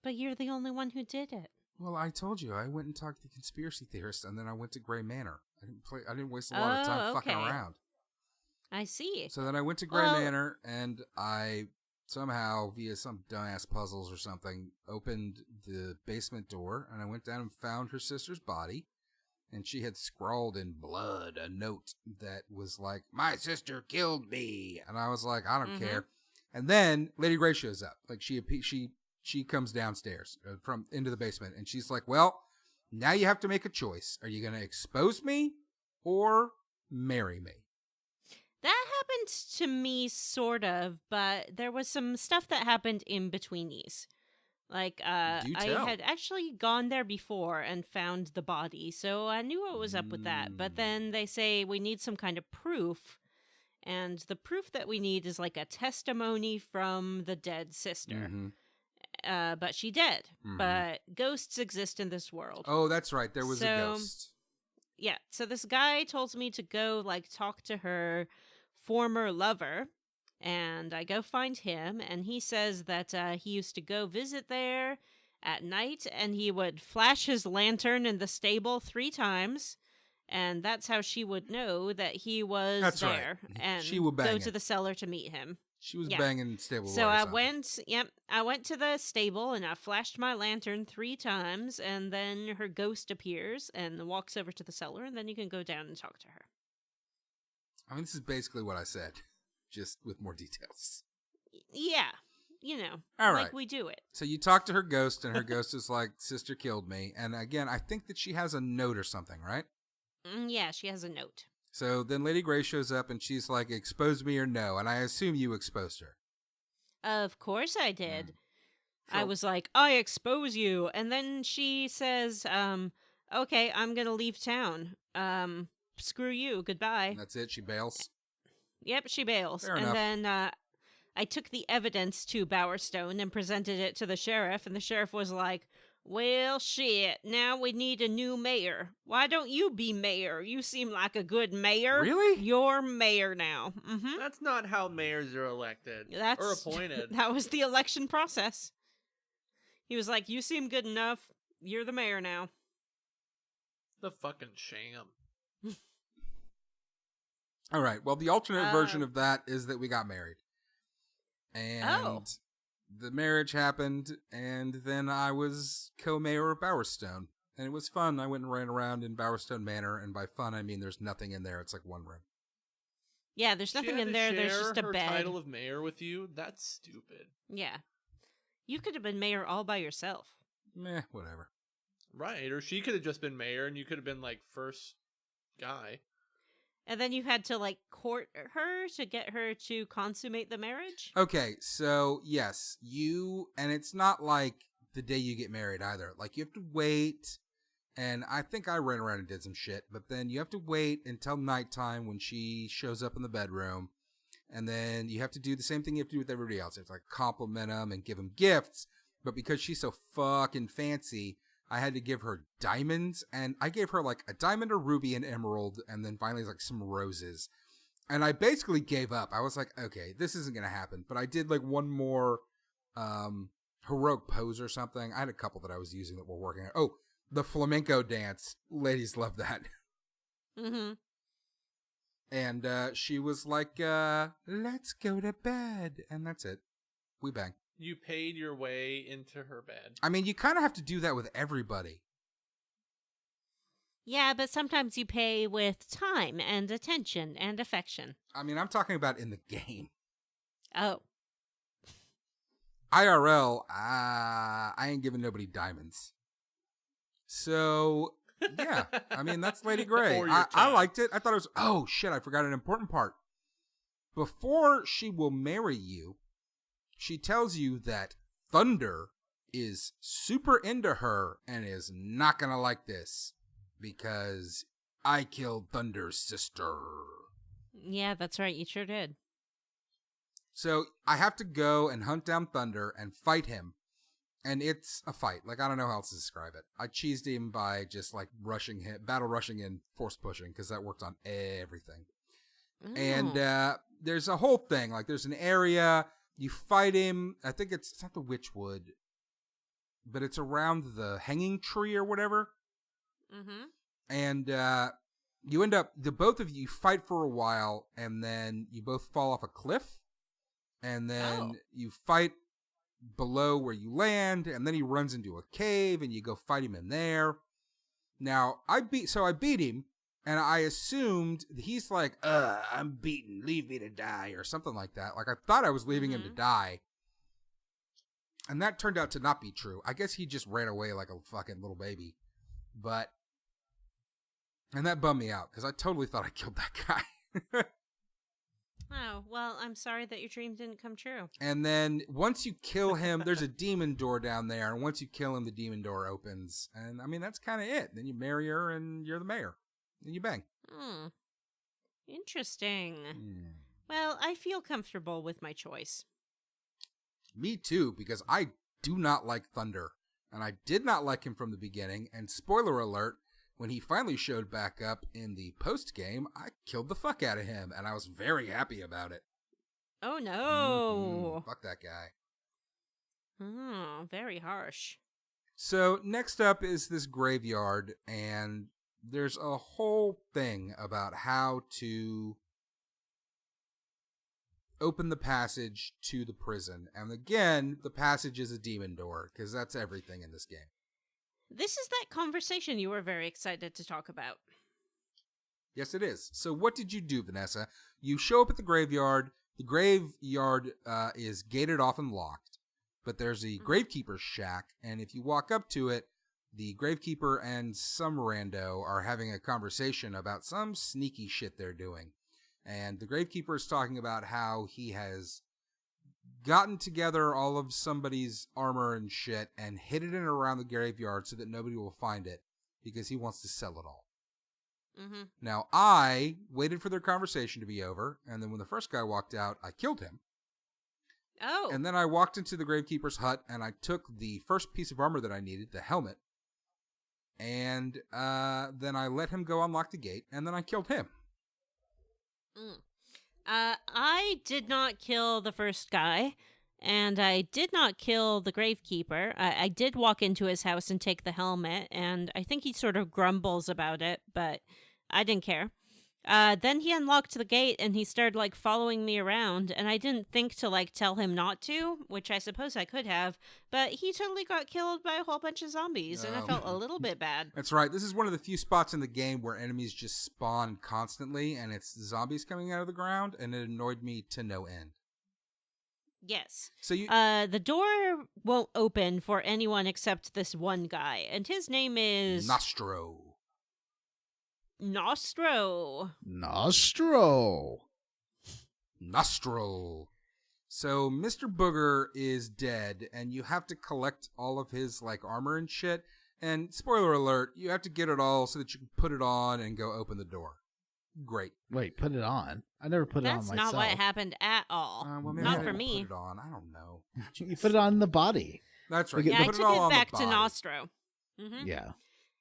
S1: but you're the only one who did it.
S3: Well, I told you I went and talked to the conspiracy theorists, and then I went to Grey Manor. I didn't waste a lot of time fucking
S1: okay.
S3: around.
S1: I see.
S3: So then I went to Grey
S1: Well-
S3: Manor, and I somehow, via some dumbass puzzles or something, opened the basement door, and I went down and found her sister's body, and she had scrawled in blood a note that was like, "My sister killed me," and I was like, "I don't care." And then Lady Grey shows up, like she comes downstairs from into the basement, and she's like, "Well, now you have to make a choice. Are you going to expose me or marry me?"
S1: That happened to me, sort of, but there was some stuff that happened in between these. Like,
S3: Do
S1: I
S3: tell.
S1: had actually gone there before and found the body, so I knew what was up with that. But then they say we need some kind of proof, and the proof that we need is like a testimony from the dead sister.
S3: Mhm.
S1: But she dead.
S3: Mhm.
S1: But ghosts exist in this world.
S3: Oh, that's right. There was a
S1: So-
S3: ghost.
S1: Yeah, so this guy told me to go, like, talk to her former lover, and I go find him, and he says that he used to go visit there at night, and he would flash his lantern in the stable 3 times, and that's how she would know that he was
S3: That's right.
S1: there, and
S3: She would bang
S1: go
S3: it.
S1: to the cellar to meet him.
S3: She was
S1: Yeah.
S3: banging stable.
S1: So
S3: or
S1: I
S3: something.
S1: went to the stable and I flashed my lantern 3 times, and then her ghost appears and walks over to the cellar, and then you can go down and talk to her.
S3: I mean, this is basically what I said, just with more details.
S1: Yeah, you know,
S3: All
S1: like
S3: right.
S1: we do it.
S3: So you talk to her ghost, and her ghost is like, "Sister killed me." And again, I think that she has a note or something, right?
S1: Yeah, she has a note.
S3: So then Lady Grey shows up, and she's like, "Expose me or no?" And I assume you exposed her.
S1: Of course I did. I
S3: Sure.
S1: was like, I expose you. And then she says, okay, I'm going to leave town. Screw you. Goodbye.
S3: And that's it. She bails.
S1: Yep, she bails.
S3: Fair
S1: and
S3: enough.
S1: then I took the evidence to Bowerstone and presented it to the sheriff, and the sheriff was like, well, shit, now we need a new mayor. Why don't you be mayor? You seem like a good mayor.
S3: Really?
S1: You're mayor now. Mm-hmm.
S2: That's not how mayors are elected or appointed.
S1: That was the election process. He was like, you seem good enough. You're the mayor now.
S2: The fucking sham.
S3: All right. Well, the alternate version of that is that we got married. And the marriage happened, and then I was co-mayor of Bowerstone. And it was fun. I went and ran around in Bowerstone Manor, and by fun, I mean there's nothing in there. It's like one room.
S1: Yeah, there's nothing in there. There's just a
S2: her
S1: bed.
S2: title of mayor with you? That's stupid.
S1: Yeah. You could have been mayor all by yourself.
S3: Meh, whatever.
S2: Right, or she could have just been mayor and you could have been like first guy.
S1: And then you had to, like, court her to get her to consummate the marriage?
S3: Okay, so yes, and it's not like the day you get married either. Like, you have to wait, and I think I ran around and did some shit, but then you have to wait until nighttime when she shows up in the bedroom, and then you have to do the same thing you have to do with everybody else. You have to, like, compliment them and give them gifts, but because she's so fucking fancy, I had to give her diamonds, and I gave her, like, a diamond, a ruby, an emerald, and then finally, like, some roses. And I basically gave up. I was like, okay, this isn't going to happen. But I did, like, one more heroic pose or something. I had a couple that I was using that were working. Oh, the flamenco dance. Ladies love that.
S1: Mm-hmm.
S3: And she was like, let's go to bed. And that's it. We bang.
S2: You paid your way into her bed.
S3: I mean, you kind of have to do that with everybody.
S1: Yeah, but sometimes you pay with time and attention and affection.
S3: I mean, I'm talking about in the game.
S1: Oh.
S3: IRL, I ain't giving nobody diamonds. So, yeah. I mean, that's Lady Grey.
S2: Or your
S3: I
S2: child.
S3: liked it. I thought it was... Oh, shit, I forgot an important part. Before she will marry you, she tells you that Thunder is super into her and is not gonna like this because I killed Thunder's sister.
S1: Yeah, that's right. You sure did.
S3: So I have to go and hunt down Thunder and fight him. And it's a fight. Like, I don't know how else to describe it. I cheesed him by just, like, rushing him, battle rushing and force pushing, because that worked on everything.
S1: Oh.
S3: And there's a whole thing. Like, there's an area, you fight him. I think it's not the Witchwood, but it's around the hanging tree or whatever.
S1: Mm-hmm.
S3: And you end up, the both of you fight for a while, and then you both fall off a cliff. And then you fight below where you land, and then he runs into a cave, and you go fight him in there. Now, I beat him, and I assumed he's like, I'm beaten, leave me to die, or something like that. Like, I thought I was leaving him to die. And that turned out to not be true. I guess he just ran away like a fucking little baby. And that bummed me out, because I totally thought I killed that guy.
S1: Oh, well, I'm sorry that your dream didn't come true.
S3: And then once you kill him, there's a demon door down there. And once you kill him, the demon door opens. And I mean, that's kind of it. Then you marry her and you're the mayor. And you bang.
S1: Interesting. Well, I feel comfortable with my choice.
S3: Me too, because I do not like Thunder. And I did not like him from the beginning. And spoiler alert, when he finally showed back up in the post-game, I killed the fuck out of him, and I was very happy about it.
S1: Oh, no.
S3: Fuck that guy.
S1: Oh, very harsh.
S3: So, next up is this graveyard, and there's a whole thing about how to open the passage to the prison. And again, the passage is a demon door, because that's everything in this game.
S1: This is that conversation you were very excited to talk about.
S3: Yes, it is. So what did you do, Vanessa? You show up at the graveyard. The graveyard is gated off and locked, but there's a gravekeeper's shack, and if you walk up to it, the gravekeeper and some rando are having a conversation about some sneaky shit they're doing. And the gravekeeper is talking about how he has gotten together all of somebody's armor and shit and hid it in around the graveyard so that nobody will find it because he wants to sell it all. Now, I waited for their conversation to be over, and then when the first guy walked out, I killed him.
S1: Oh.
S3: And then I walked into the gravekeeper's hut, and I took the first piece of armor that I needed, the helmet, and then I let him go unlock the gate, and then I killed him.
S1: I did not kill the first guy, and I did not kill the gravekeeper. I did walk into his house and take the helmet, and I think he sort of grumbles about it, but I didn't care. Then he unlocked the gate, and he started, like, following me around, and I didn't think to, like, tell him not to, which I suppose I could have, but he totally got killed by a whole bunch of zombies, and I felt a little bit bad.
S3: That's right. This is one of the few spots in the game where enemies just spawn constantly, and it's zombies coming out of the ground, and it annoyed me to no end.
S1: Yes.
S3: So you...
S1: the door won't open for anyone except this one guy, and his name is...
S3: Nostro. So Mr. Booger is dead, and you have to collect all of his, like, armor and shit. And spoiler alert, you have to get it all so that you can put it on and go open the door. Great.
S4: Wait, put it on? I never put it on myself.
S1: That's not what happened at all.
S3: Well, maybe
S1: not
S3: I
S1: for
S3: didn't
S1: me.
S3: Put it on. I don't know.
S4: You put it on the body.
S3: That's right.
S1: Yeah,
S3: You
S1: I
S3: put
S1: took
S3: it all
S1: it
S3: on
S1: back
S3: the
S1: to
S3: body.
S1: Nostro.
S4: Yeah.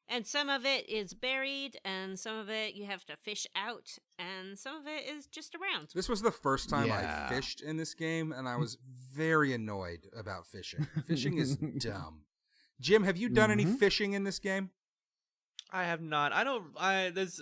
S1: And some of it is buried, and some of it you have to fish out, and some of it is just around.
S3: This was the first time
S4: Yeah.
S3: I fished in this game, and I was very annoyed about fishing. Fishing is dumb. Jim, have you done any fishing in this game?
S2: I have not. That's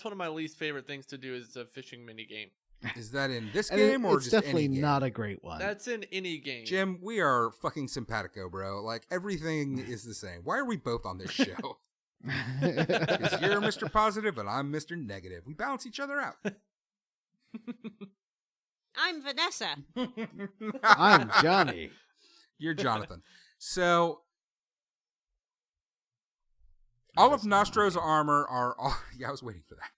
S2: one of my least favorite things to do is a fishing mini game.
S3: Is that in this
S4: And
S3: game or
S4: it's
S3: just any
S4: definitely
S3: game?
S4: not a great one.
S2: That's in any game.
S3: Jim, we are fucking simpatico, bro. Like, everything is the same. Why are we both on this show? Because you're Mr. Positive and I'm Mr. Negative. We balance each other out.
S1: I'm Vanessa.
S4: I'm Johnny.
S3: You're Jonathan. So, all of Nostro's armor are... yeah, I was waiting for that.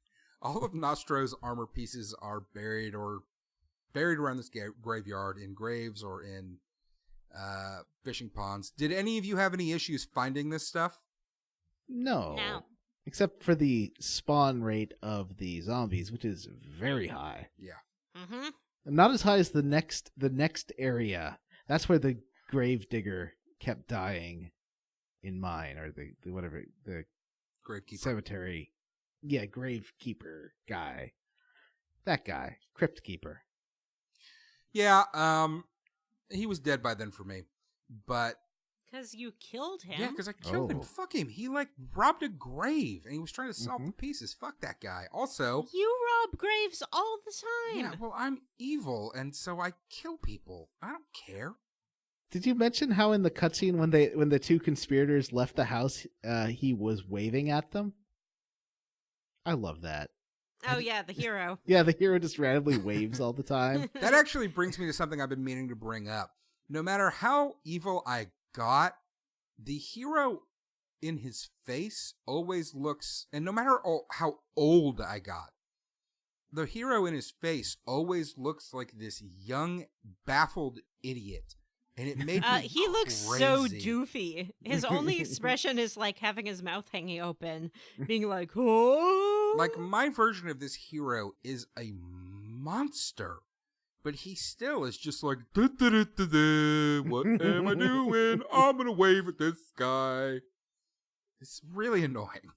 S3: All of Nostro's armor pieces are buried around this graveyard in graves or in fishing ponds. Did any of you have any issues finding this stuff?
S4: No.
S1: No.
S4: Except for the spawn rate of the zombies, which is very high.
S3: Yeah.
S4: Not as high as the next area. That's where the gravedigger kept dying in mine, or the whatever, the
S3: Gravekeeper.
S4: cemetery. Yeah, gravekeeper guy. That guy. Crypt keeper.
S3: Yeah, he was dead by then for me. But
S1: Because you killed him.
S3: yeah, because I killed him.
S4: Oh.
S3: Fuck him. He like robbed a grave and he was trying to solve the pieces. Fuck that guy. Also,
S1: You rob graves all the time.
S3: yeah, well, I'm evil and so I kill people. I don't care.
S4: Did you mention how in the cutscene when the two conspirators left the house, he was waving at them? I love that.
S1: Oh, yeah, the hero.
S4: Yeah, the hero just randomly waves all the time.
S3: That actually brings me to something I've been meaning to bring up. No matter how evil I got, the hero in his face always looks, and no matter how old I got, the hero in his face always looks like this young, baffled idiot. And it made me
S1: He looks so
S3: crazy.
S1: doofy. His only expression is like having his mouth hanging open, being like, oh.
S3: Like, my version of this hero is a monster. But he still is just like, "Da-da-da-da-da. What am I doing? I'm going to wave at this guy." It's really annoying.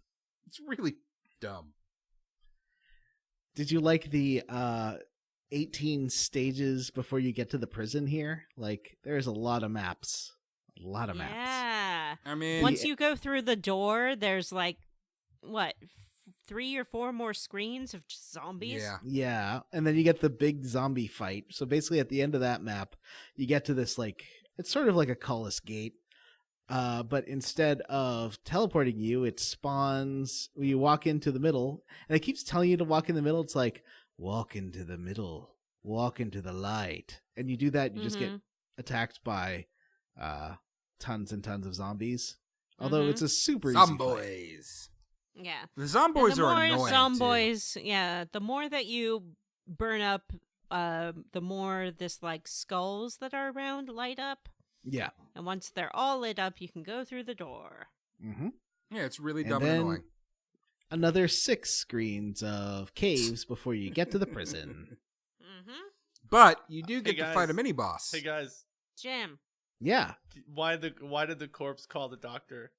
S3: It's really dumb.
S4: Did you like the 18 stages before you get to the prison here? Like, there's a lot of maps. A lot of maps.
S1: Yeah.
S3: I mean,
S1: Once you go through the door, there's like, what, 3 or 4 more screens of just zombies?
S3: yeah.
S4: Yeah, and then you get the big zombie fight. So basically at the end of that map, you get to this, like, it's sort of like a Cullis gate. But instead of teleporting you, it spawns, you walk into the middle, and it keeps telling you to walk in the middle. It's like, walk into the middle, walk into the light. And you do that, you just get attacked by tons and tons of zombies. Although it's a super easy fight.
S3: Zomboys.
S1: Yeah.
S3: The
S1: And
S3: zomboys
S1: the
S3: are
S1: more
S3: annoying,
S1: zomboys, yeah, the more that you burn up, the more this like skulls that are around light up.
S4: Yeah.
S1: And once they're all lit up, you can go through the door.
S4: Mm-hmm.
S3: Yeah, it's really
S4: And
S3: dumb and
S4: then-
S3: annoying.
S4: Another 6 screens of caves before you get to the prison.
S1: Mm-hmm.
S3: But you do get
S2: Hey,
S3: to fight a
S2: guys.
S3: mini boss.
S2: Hey guys,
S1: Jim.
S4: Yeah,
S2: why did the corpse call the doctor?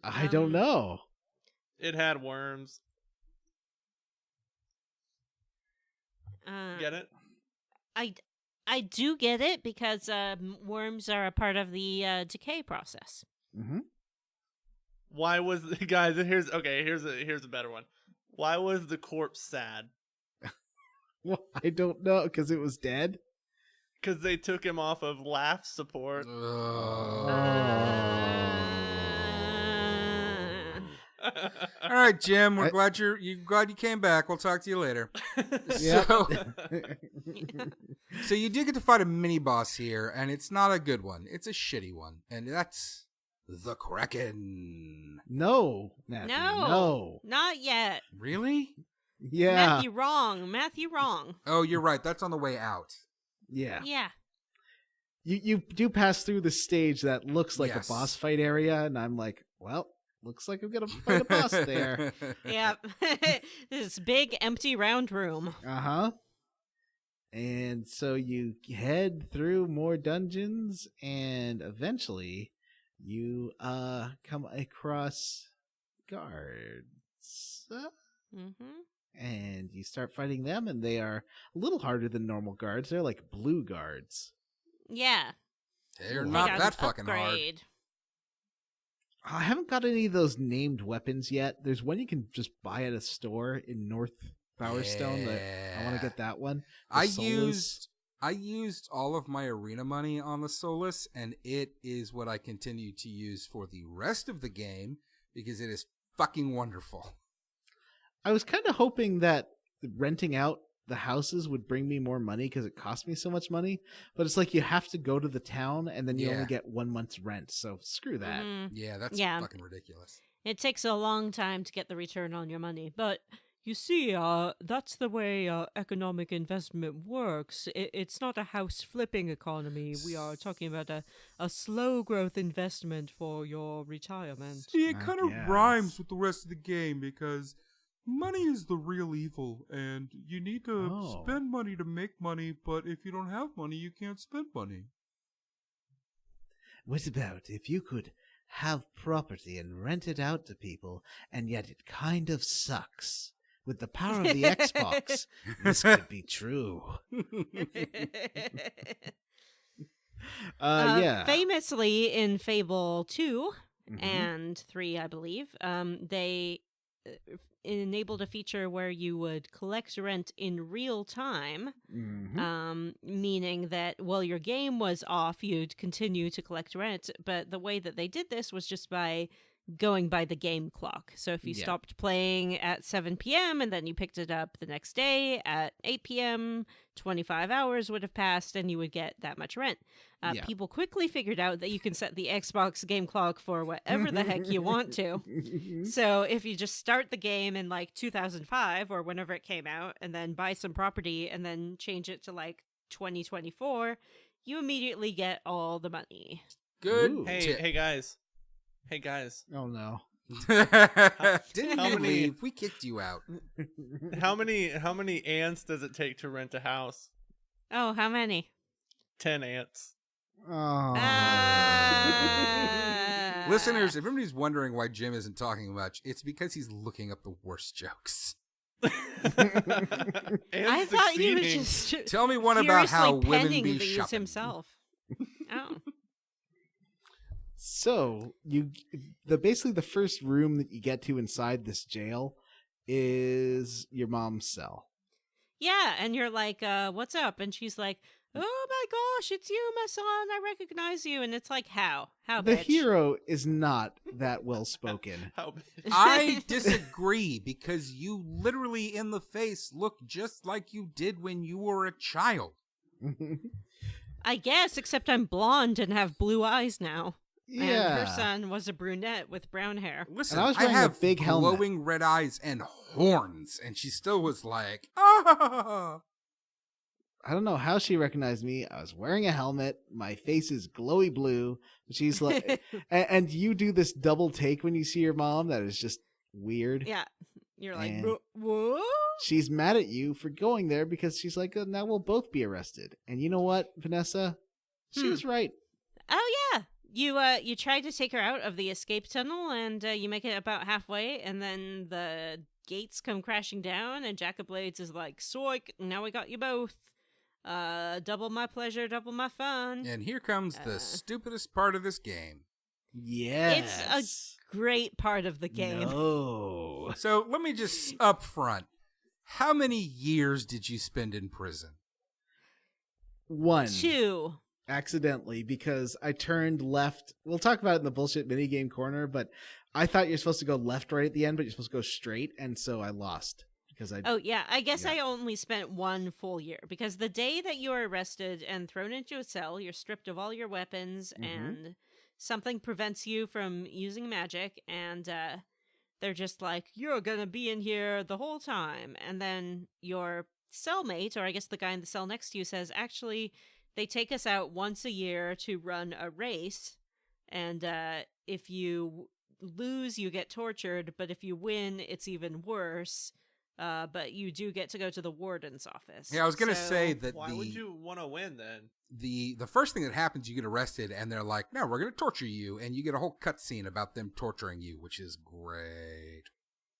S4: I don't know.
S2: It had worms.
S1: Uh,
S2: Get it?
S1: I do get it because worms are a part of the decay process.
S4: Mm-hmm.
S2: Why was guys? Here's a better one. Why was the corpse sad?
S4: Well, I don't know because it was dead.
S2: Because they took him off of laugh support.
S3: All right, Jim. We're
S4: I-
S3: glad you came back. We'll talk to you later.
S4: Yep.
S3: So you do get to fight a mini boss here, and it's not a good one. It's a shitty one, and that's the Kracken.
S4: No, Matthew. No.
S1: Not yet.
S3: Really?
S4: Yeah.
S1: Matthew wrong. Matthew wrong.
S3: Oh, you're right. That's on the way out.
S4: Yeah.
S1: Yeah.
S4: You do pass through the stage that looks like
S3: Yes.
S4: a boss fight area, and I'm like, well, looks like I'm gonna fight a boss there.
S1: Yeah. This big empty round room.
S4: Uh-huh. And so you head through more dungeons, and eventually you come across guards.
S1: Mm-hmm.
S4: And you start fighting them, and they are a little harder than normal guards. They're like blue guards.
S1: Yeah.
S3: They're
S4: They
S3: not
S1: got
S3: that
S1: an
S3: fucking hard.
S1: upgrade.
S4: I haven't got any of those named weapons yet. There's one you can just buy at a store in North Bowerstone. I want
S3: Yeah.
S4: to get that one. The
S3: I
S4: Solus.
S3: used all of my arena money on the Solus, and it is what I continue to use for the rest of the game because it is fucking wonderful.
S4: I was kind of hoping that renting out the houses would bring me more money because it cost me so much money. But it's like you have to go to the town, and then you
S3: Yeah.
S4: only get 1 month's rent. So screw that.
S1: Mhm.
S3: Yeah, that's
S1: Yeah.
S3: fucking ridiculous.
S1: It takes a long time to get the return on your money, but you see, that's the way economic investment works. It's not a house flipping economy. We are talking about a slow growth investment for your retirement.
S3: See, it
S4: I
S3: kind of
S4: guess.
S3: rhymes with the rest of the game because Money is the real evil, and you need to
S4: Oh.
S3: spend money to make money, but if you don't have money, you can't spend money.
S4: What about if you could have property and rent it out to people, and yet it kind of sucks? With the power of the Xbox, this could be true. Yeah.
S1: Famously in Fable 2
S4: Mhm.
S1: and 3, I believe, they enabled a feature where you would collect rent in real time,
S4: Mhm.
S1: meaning that while your game was off, you'd continue to collect rent. But the way that they did this was just by going by the game clock. So if you
S4: Yeah.
S1: stopped playing at 7 p.m. and then you picked it up the next day at 8 p.m., 25 hours would have passed and you would get that much rent.
S4: Yeah.
S1: People quickly figured out that you can set the Xbox game clock for whatever the heck you want to. So if you just start the game in like 2005 or whenever it came out and then buy some property and then change it to like 2024, you immediately get all the money.
S3: Good
S4: Ooh.
S3: tip.
S2: Hey guys. Hey guys.
S4: Oh no.
S3: Didn't
S2: How
S3: you
S2: many-
S3: leave? We kicked you out.
S2: How many ants does it take to rent a house?
S1: Oh, how many?
S2: 10 ants.
S4: Oh.
S1: Ah.
S3: Listeners, if anybody's wondering why Jim isn't talking much, it's because he's looking up the worst jokes.
S1: I thought you were
S2: succeeding.
S1: just
S3: Tell me one about how
S1: furiously
S3: women
S1: penning
S3: be
S1: these
S3: shopping.
S1: himself. Oh.
S4: So basically the first room that you get to inside this jail is your mom's cell.
S1: Yeah, and you're like, what's up? And she's like, oh my gosh, it's you, my son. I recognize you. And it's like, how? How,
S4: The
S1: bitch?
S4: hero is not that well spoken.
S2: How
S3: I disagree because you literally in the face look just like you did when you were a child.
S1: I guess, except I'm blonde and have blue eyes now. And her
S4: Yeah.
S1: son was a brunette with brown hair.
S3: Listen,
S4: And I was
S3: I
S4: wearing a
S3: have
S4: big helmet.
S3: glowing red eyes and horns, and she still was like, ah.
S4: I don't know how she recognized me. I was wearing a helmet. My face is glowy blue. She's like, and you do this double take when you see your mom. That is just weird.
S1: Yeah. You're like,
S4: And-
S1: what?
S4: She's mad at you for going there because she's like, now we'll both be arrested. And you know what, Vanessa? She was right.
S1: Oh, yeah. You try to take her out of the escape tunnel, and you make it about halfway, and then the gates come crashing down, and Jack of Blades is like, "Soik! Now we got you both. Double my pleasure, double my fun."
S3: And here comes the stupidest part of this game.
S4: Yes.
S1: It's a great part of the game.
S4: No.
S3: So let me just up front. How many years did you spend in prison?
S4: 1.
S1: 2.
S4: Accidentally, because I turned left. We'll talk about it in the bullshit minigame corner, but I thought you're supposed to go left right at the end, but you're supposed to go straight, and so I lost. Because I
S1: Oh, yeah. I guess
S4: Yeah.
S1: I only spent 1 full year, because the day that you are arrested and thrown into a cell, you're stripped of all your weapons,
S4: Mhm.
S1: and something prevents you from using magic, and they're just like, you're gonna be in here the whole time. And then your cellmate, or I guess the guy in the cell next to you, says, actually, they take us out once a year to run a race, and if you lose, you get tortured, but if you win, it's even worse. But you do get to go to the warden's office.
S3: Yeah, I was gonna
S1: So-
S3: say that
S2: Why would you want to win then?
S3: the first thing that happens, you get arrested, and they're like, "No, we're gonna torture you," and you get a whole cutscene about them torturing you, which is great.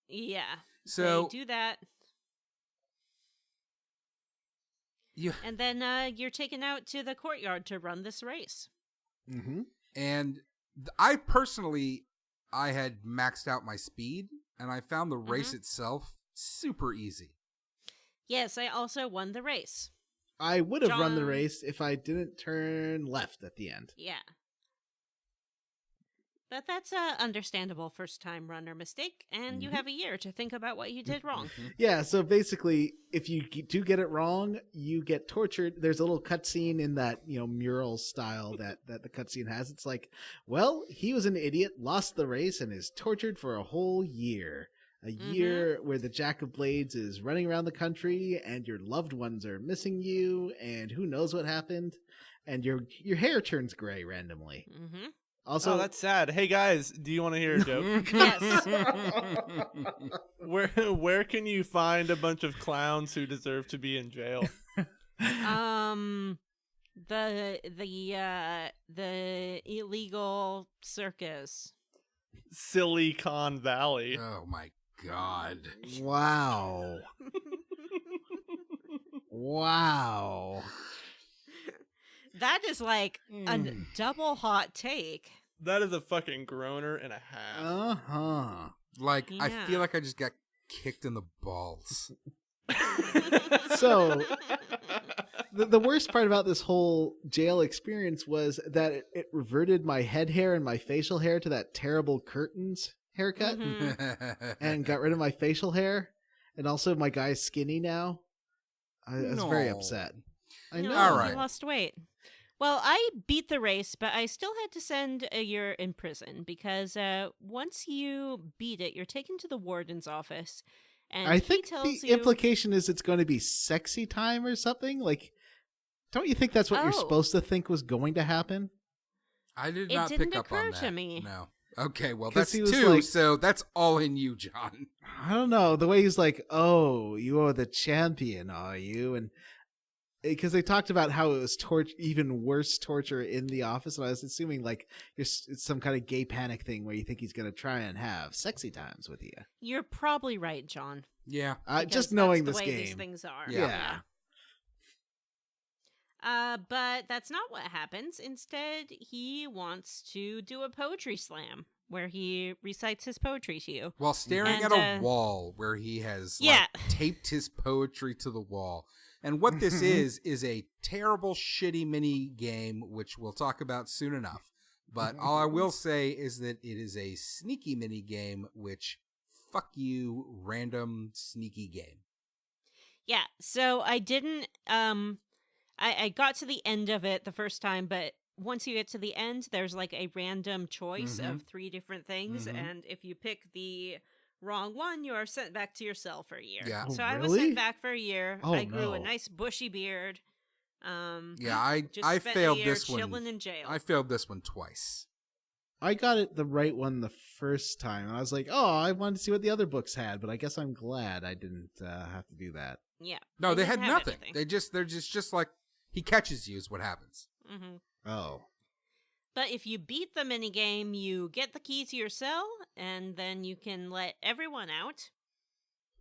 S1: Yeah.
S3: So
S1: they do that,
S3: you
S1: and then you're taken out to the courtyard to run this race.
S4: Mm-hmm.
S3: and I personally, I had maxed out my speed, and I found the race itself super easy.
S1: Yes, I also won the race.
S4: I would have run the
S1: John.
S4: race if I didn't turn left at the end.
S1: Yeah. But that's a understandable first-time runner mistake, and you
S4: Mhm.
S1: have a year to think about what you did wrong.
S4: Yeah, so basically, if you do get it wrong, you get tortured. There's a little cutscene in that, mural style that the cutscene has. It's like, well, he was an idiot, lost the race, and is tortured for a whole year. A year where the Jack of Blades is running around the country, and your loved ones are missing you, and who knows what happened, and your hair turns gray randomly.
S1: Mm-hmm.
S4: Also,
S2: Oh, that's sad. Hey guys, do you want to hear a joke?
S1: Yes.
S2: Where can you find a bunch of clowns who deserve to be in jail?
S1: The illegal circus.
S2: Silicon Valley.
S3: Oh my god.
S4: wow. Wow.
S1: That is like a double hot take.
S2: That is a fucking groaner and a half.
S4: Uh-huh.
S3: Like, I
S1: Yeah.
S3: feel like I just got kicked in the balls.
S4: So, the worst part about this whole jail experience was that it reverted my head hair and my facial hair to that terrible curtains haircut
S1: Mhm.
S4: and got rid of my facial hair. And also my guy's skinny now. I was very
S3: No.
S4: upset. I
S1: No,
S4: know.
S3: All
S1: you
S3: right.
S1: lost weight. Well, I beat the race, but I still had to spend a year in prison because once you beat it, you're taken to the warden's office, and
S4: I
S1: he
S4: think
S1: tells
S4: the
S1: you
S4: implication is it's going to be sexy time or something. Like, don't you think that's what you're
S1: Oh.
S4: supposed to think was going to happen?
S3: I did
S1: It
S3: not
S1: didn't
S3: pick up on
S1: occur
S3: that.
S1: to me.
S3: No. Okay, well
S4: 'Cause
S3: that's
S4: he was
S3: 2,
S4: like-
S3: so that's all in you, John.
S4: I don't know. The way he's like, "Oh, you are the champion, are you?" And because they talked about how it was even worse torture in the office, and I was assuming like it's some kind of gay panic thing where you think he's going to try and have sexy times with you.
S1: you're probably right, John.
S3: Yeah.
S1: because
S4: Just knowing
S1: that's
S4: this
S1: the way these
S4: game,
S1: things are.
S3: Yeah.
S1: But that's not what happens. Instead, he wants to do a poetry slam where he recites his poetry to you.
S3: While staring
S1: And,
S3: at a wall where he has like,
S1: Yeah.
S3: taped his poetry to the wall. And what this is a terrible, shitty mini game, which we'll talk about soon enough. But all I will say is that it is a sneaky mini game, which fuck you, random sneaky game.
S1: Yeah, so I didn't I got to the end of it the first time, but once you get to the end, there's like a random choice
S3: Mhm.
S1: of 3 different things,
S3: Mhm.
S1: and if you pick the wrong one, you are sent back to your cell for a year.
S3: Yeah.
S4: Oh,
S1: So I was
S4: really?
S1: sent back for a year.
S4: Oh,
S1: I grew a
S4: no.
S1: nice bushy beard.
S3: Yeah, I
S1: Just
S3: I
S1: spent
S3: failed
S1: a year
S3: this
S1: chilling
S3: one.
S1: in jail.
S3: I failed this one twice.
S4: I got it the right one the first time. I was like, "Oh, I wanted to see what the other books had," but I guess I'm glad I didn't have to do that.
S1: Yeah.
S3: No, they had
S1: didn't have
S3: nothing.
S1: anything.
S3: They're just like he catches you is what happens.
S1: hmm
S4: Oh,
S1: But if you beat the minigame, you get the key to your cell, and then you can let everyone out.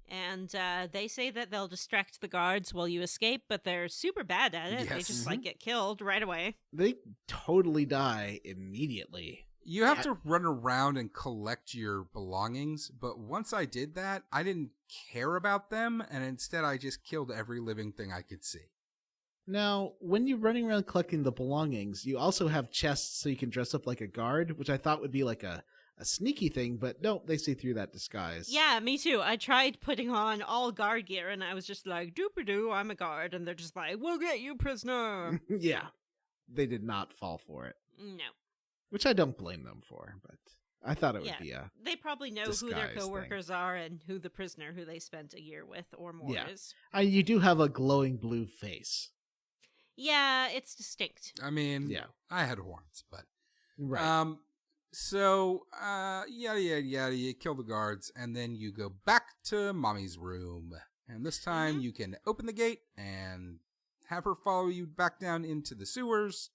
S1: And they say that they'll distract the guards while you escape, but they're super bad at it. They
S3: Yes.
S1: just like get killed right away.
S4: they totally die immediately.
S3: You have to run around and collect your belongings, but once I did that, I didn't care about them, and instead I just killed every living thing I could see.
S4: Now, when you're running around collecting the belongings, you also have chests so you can dress up like a guard, which I thought would be like a sneaky thing, but no, they see through that disguise.
S1: Yeah, me too. I tried putting on all guard gear, and I was just like, "Doop-a-doo, I'm a guard," and they're just like, "We'll get you, prisoner."
S4: Yeah. They did not fall for it,
S1: No.
S4: which I don't blame them for, but I thought it would
S1: Yeah.
S4: be a...
S1: They probably know who their
S4: Disguise
S1: coworkers are and who the prisoner who they spent a year with or more
S4: Yeah.
S1: is.
S4: You do have a glowing blue face.
S1: Yeah, it's distinct.
S3: I mean,
S4: Yeah.
S3: I had horns, but
S4: Right.
S3: So yada yada yada, you kill the guards, and then you go back to Mommy's room, and this time you can open the gate and have her follow you back down into the sewers.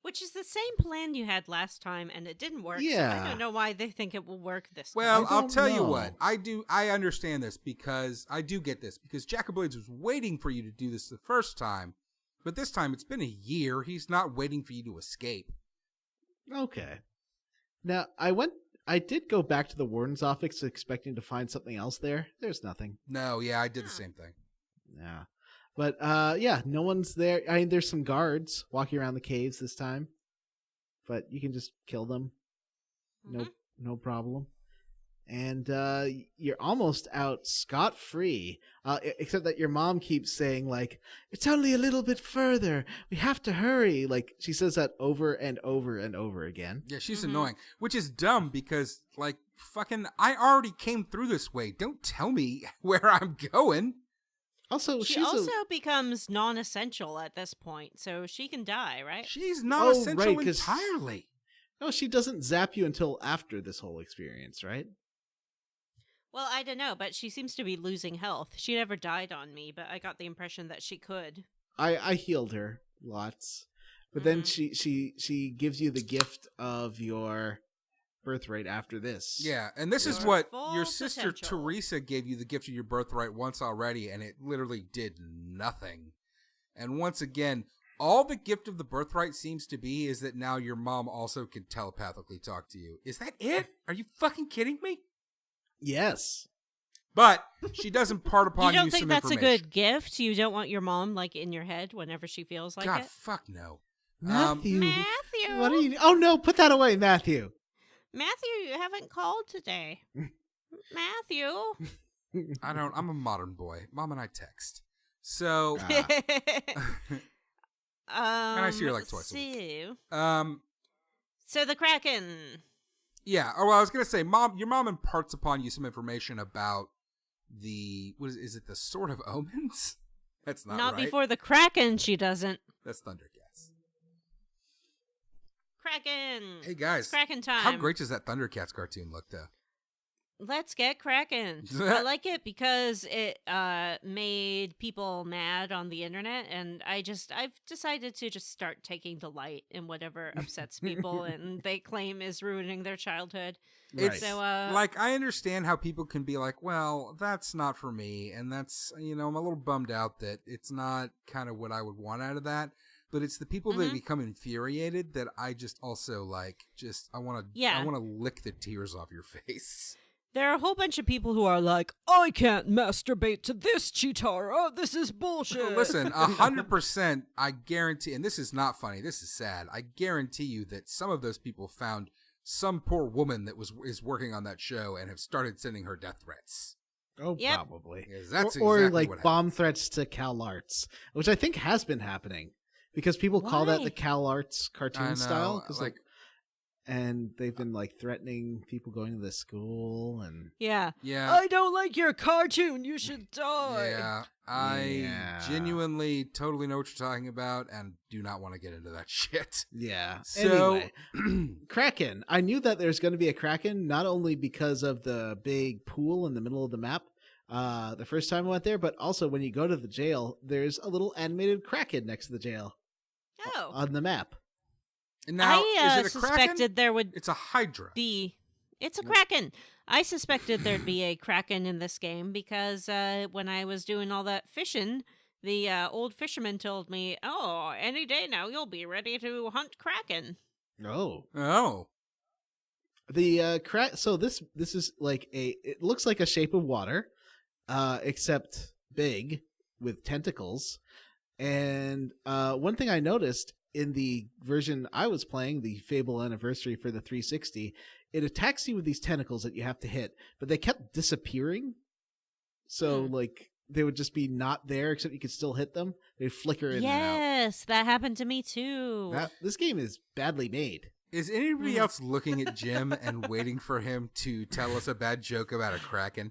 S1: Which is the same plan you had last time, and it didn't work. So I
S4: Yeah.
S1: don't know why they think it will work this
S3: Well,
S1: time.
S3: I'll
S4: don't
S3: tell you
S4: know.
S3: what, I understand this because I do get this because Jack of Blades was waiting for you to do this the first time, but this time it's been a year. He's not waiting for you to escape.
S4: Okay. Now, I did go back to the warden's office expecting to find something else there. There's nothing.
S3: No, yeah, I did the
S1: Huh.
S3: same thing.
S4: Yeah. But, yeah, no one's there. I mean, there's some guards walking around the caves this time. But you can just kill them.
S1: Mhm.
S4: No problem. And you're almost out scot-free, except that your mom keeps saying, like, "It's only a little bit further. We have to hurry." Like, she says that over and over and over again.
S3: Yeah, she's
S1: Mhm.
S3: annoying, which is dumb because, like, fucking, I already came through this way. Don't tell me where I'm going.
S4: Also,
S1: She
S4: she's
S1: also becomes non-essential at this point, so she can die, right?
S3: She's not essential
S4: right, 'cause-
S3: entirely.
S4: No, she doesn't zap you until after this whole experience, right?
S1: Well, I don't know, but she seems to be losing health. She never died on me, but I got the impression that she could.
S4: I healed her lots, but then she gives you the gift of your birthright after this.
S3: Yeah, and this is
S1: Your
S3: what
S1: full
S3: your sister
S1: potential.
S3: Teresa gave you the gift of your birthright once already, and it literally did nothing. And once again, all the gift of the birthright seems to be is that now your mom also can telepathically talk to you. Is that it? Are you fucking kidding me?
S4: Yes.
S3: But she doesn't part upon
S1: You
S3: you
S1: don't think
S3: some
S1: that's a
S3: information.
S1: good gift? You don't want your mom like in your head whenever she feels like
S3: God,
S1: it?
S3: fuck no.
S4: Matthew.
S1: Matthew!
S4: What are you? Oh no, put that away, Matthew.
S1: Matthew, you haven't called today. Matthew.
S3: I'm a modern boy. Mom and I text. So,
S4: Ah.
S3: and I see her like twice a week. So,
S1: the Kraken.
S3: yeah. Oh, well, I was gonna say, your mom imparts upon you some information about the is it the Sword of Omens? That's not right.
S1: Before the Kraken, she doesn't.
S3: That's Thundercats.
S1: Kraken.
S3: Hey guys,
S1: It's Kraken time.
S3: how great does that Thundercats cartoon look, though?
S1: Let's get Kraken. I like it because it made people mad on the internet, and I've decided to just start taking delight in whatever upsets people and they claim is ruining their childhood.
S4: Right.
S1: So,
S3: Like, I understand how people can be like, well, that's not for me, and that's, I'm a little bummed out that it's not kind of what I would want out of that. But it's the people that become infuriated that I just also like. I want to lick the tears off your face.
S1: there are a whole bunch of people who are like, I can't masturbate to this, Chitara. This is bullshit.
S3: Listen, 100%, I guarantee, and this is not funny, this is sad, I guarantee you that some of those people found some poor woman that is working on that show and have started sending her death threats.
S4: Oh,
S1: Yep.
S4: probably.
S3: Yes, that's
S4: or
S3: exactly
S4: like
S3: what
S4: bomb threats to Cal Arts, which I think has been happening because people call that
S1: Why?
S4: the Cal Arts cartoon
S3: I know,
S4: style. 'Cause,
S3: like-
S4: and they've been like threatening people going to the school and
S1: Yeah.
S3: Yeah.
S1: I don't like your cartoon. You should die.
S3: Yeah, I
S4: Yeah.
S3: genuinely totally know what you're talking about and do not want to get into that shit.
S4: yeah.
S3: So,
S4: Anyway, Kraken. I knew that there's going to be a Kraken not only because of the big pool in the middle of the map the first time I went there, but also when you go to the jail, there's a little animated Kraken next to the jail
S1: Oh.
S4: on the map.
S3: and now,
S1: I
S3: is it a Kraken?
S1: suspected there would
S3: It's a Hydra.
S1: It's a Kraken. I suspected there'd be a Kraken in this game because when I was doing all that fishing, the old fisherman told me, "Oh, any day now you'll be ready to hunt Kraken."
S4: Oh.
S3: Oh.
S4: The so this is like it looks like a shape of water, except big with tentacles. And one thing I noticed in the version I was playing, the Fable Anniversary for the 360, it attacks you with these tentacles that you have to hit, but they kept disappearing. So like they would just be not there, except you could still hit them. They'd flicker in and
S1: Yes, that happened to me too.
S4: out. This game is badly made.
S3: Is anybody else looking at Jim and waiting for him to tell us a bad joke about a Kraken?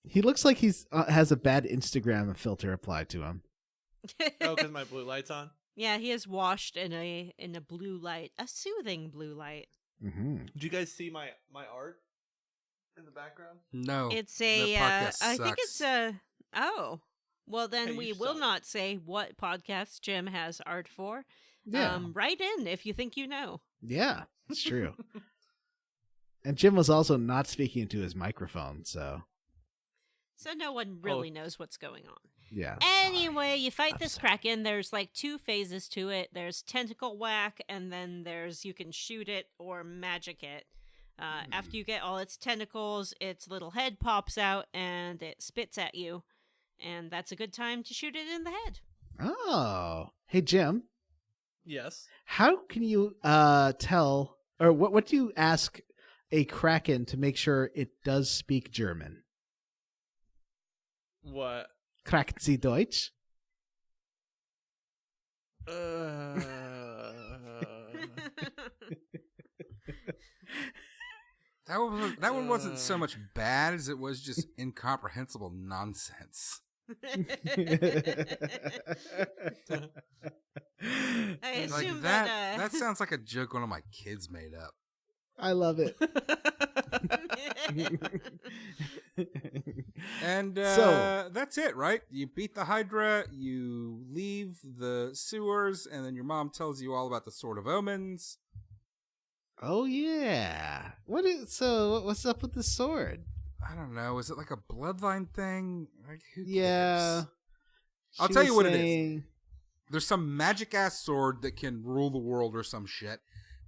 S4: He looks like he's has a bad Instagram filter applied to him.
S2: Oh, because my blue light's on.
S1: Yeah, he is washed in a blue light, a soothing blue light.
S4: Mm-hmm.
S2: Did you guys see my art in the background?
S3: No.
S1: It's
S3: the
S1: a
S3: podcast
S1: I think it's
S3: sucks.
S1: oh. Well, then
S2: Hey,
S1: we
S2: you
S1: will
S2: suck.
S1: not say what podcast Jim has art for.
S4: Yeah,
S1: Write in if you think you know.
S4: yeah, it's true. And Jim was also not speaking into his microphone, so
S1: So no one really knows what's going on.
S4: yeah.
S1: Anyway, you fight
S4: I'm
S1: this
S4: sorry.
S1: Kraken. There's like 2 phases to it. There's tentacle whack, and then there's you can shoot it or magic it. After you get all its tentacles, its little head pops out and it spits at you. And that's a good time to shoot it in the head.
S4: Oh, hey Jim,
S2: Yes.
S4: how can you tell, or what do you ask a Kraken to make sure it does speak German?
S2: What?
S4: Kraken Sie Deutsch?
S3: That one wasn't so much bad as it was just incomprehensible nonsense.
S1: I
S3: Like
S1: assume
S3: that sounds like a joke one of my kids made up.
S4: I love it.
S3: And
S4: So-
S3: that's it, right? You beat the Hydra, you leave the sewers, and then your mom tells you all about the Sword of Omens.
S4: Oh yeah. What's up with the sword?
S3: I don't know. Is it like a bloodline thing? Like, who
S4: Yeah.
S3: cares? I'll
S4: She
S3: tell you
S4: was
S3: what it is.
S4: saying-
S3: There's some magic ass sword that can rule the world or some shit,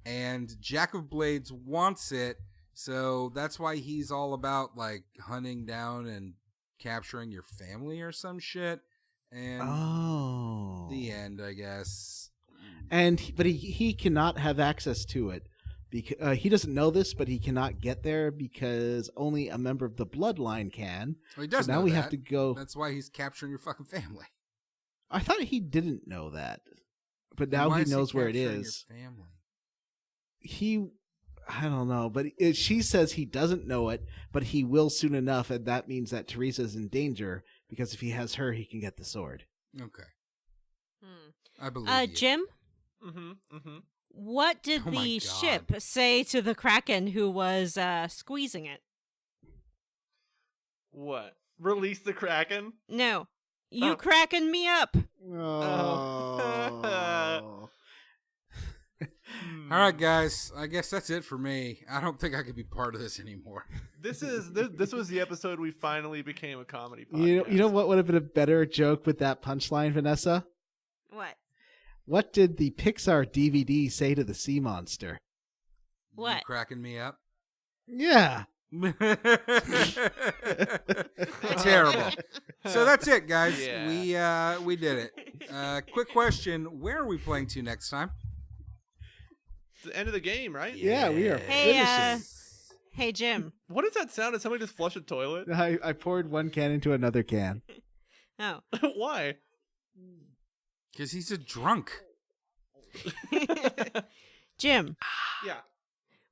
S3: and Jack of Blades wants it, so that's why he's all about like hunting down and capturing your family or some shit. And
S4: Oh.
S3: the end, I guess.
S4: But he cannot have access to it because he doesn't know this, but he cannot get there because only a member of the bloodline can.
S3: Well, he does
S4: So now
S3: know
S4: we
S3: that.
S4: have to go.
S3: That's why he's capturing your fucking family.
S4: I thought he didn't know that, but
S3: Then
S4: now
S3: why
S4: he
S3: is
S4: knows where it
S3: capturing
S4: is.
S3: Your family?
S4: I don't know, but she says he doesn't know it, but he will soon enough, and that means that Teresa's in danger because if he has her, he can get the sword.
S3: Okay,
S1: Hmm.
S3: I believe you.
S1: Jim, what did
S3: Oh my
S1: the
S3: God.
S1: ship say to the Kraken who was squeezing it?
S2: What? Release the Kraken?
S1: No. You
S2: Oh.
S1: cracking me up.
S4: Oh.
S3: All right, guys. I guess that's it for me. I don't think I could be part of this anymore.
S2: This was the episode we finally became a comedy podcast.
S4: You know what would have been a better joke with that punchline, Vanessa?
S1: What?
S4: What did the Pixar DVD say to the sea monster?
S3: You
S1: What?
S3: cracking me up?
S4: Yeah.
S3: Terrible. So that's it, guys.
S2: Yeah.
S3: We did it. Quick question: where are we playing to next time?
S2: It's the end of the game, right?
S4: Yeah, we are
S1: Hey,
S4: finishing.
S1: Hey, Jim.
S2: What does that sound? Did somebody just flush a toilet?
S4: I poured one can into another can.
S1: Oh.
S2: Why?
S3: Because he's a drunk.
S1: Jim,
S2: Yeah.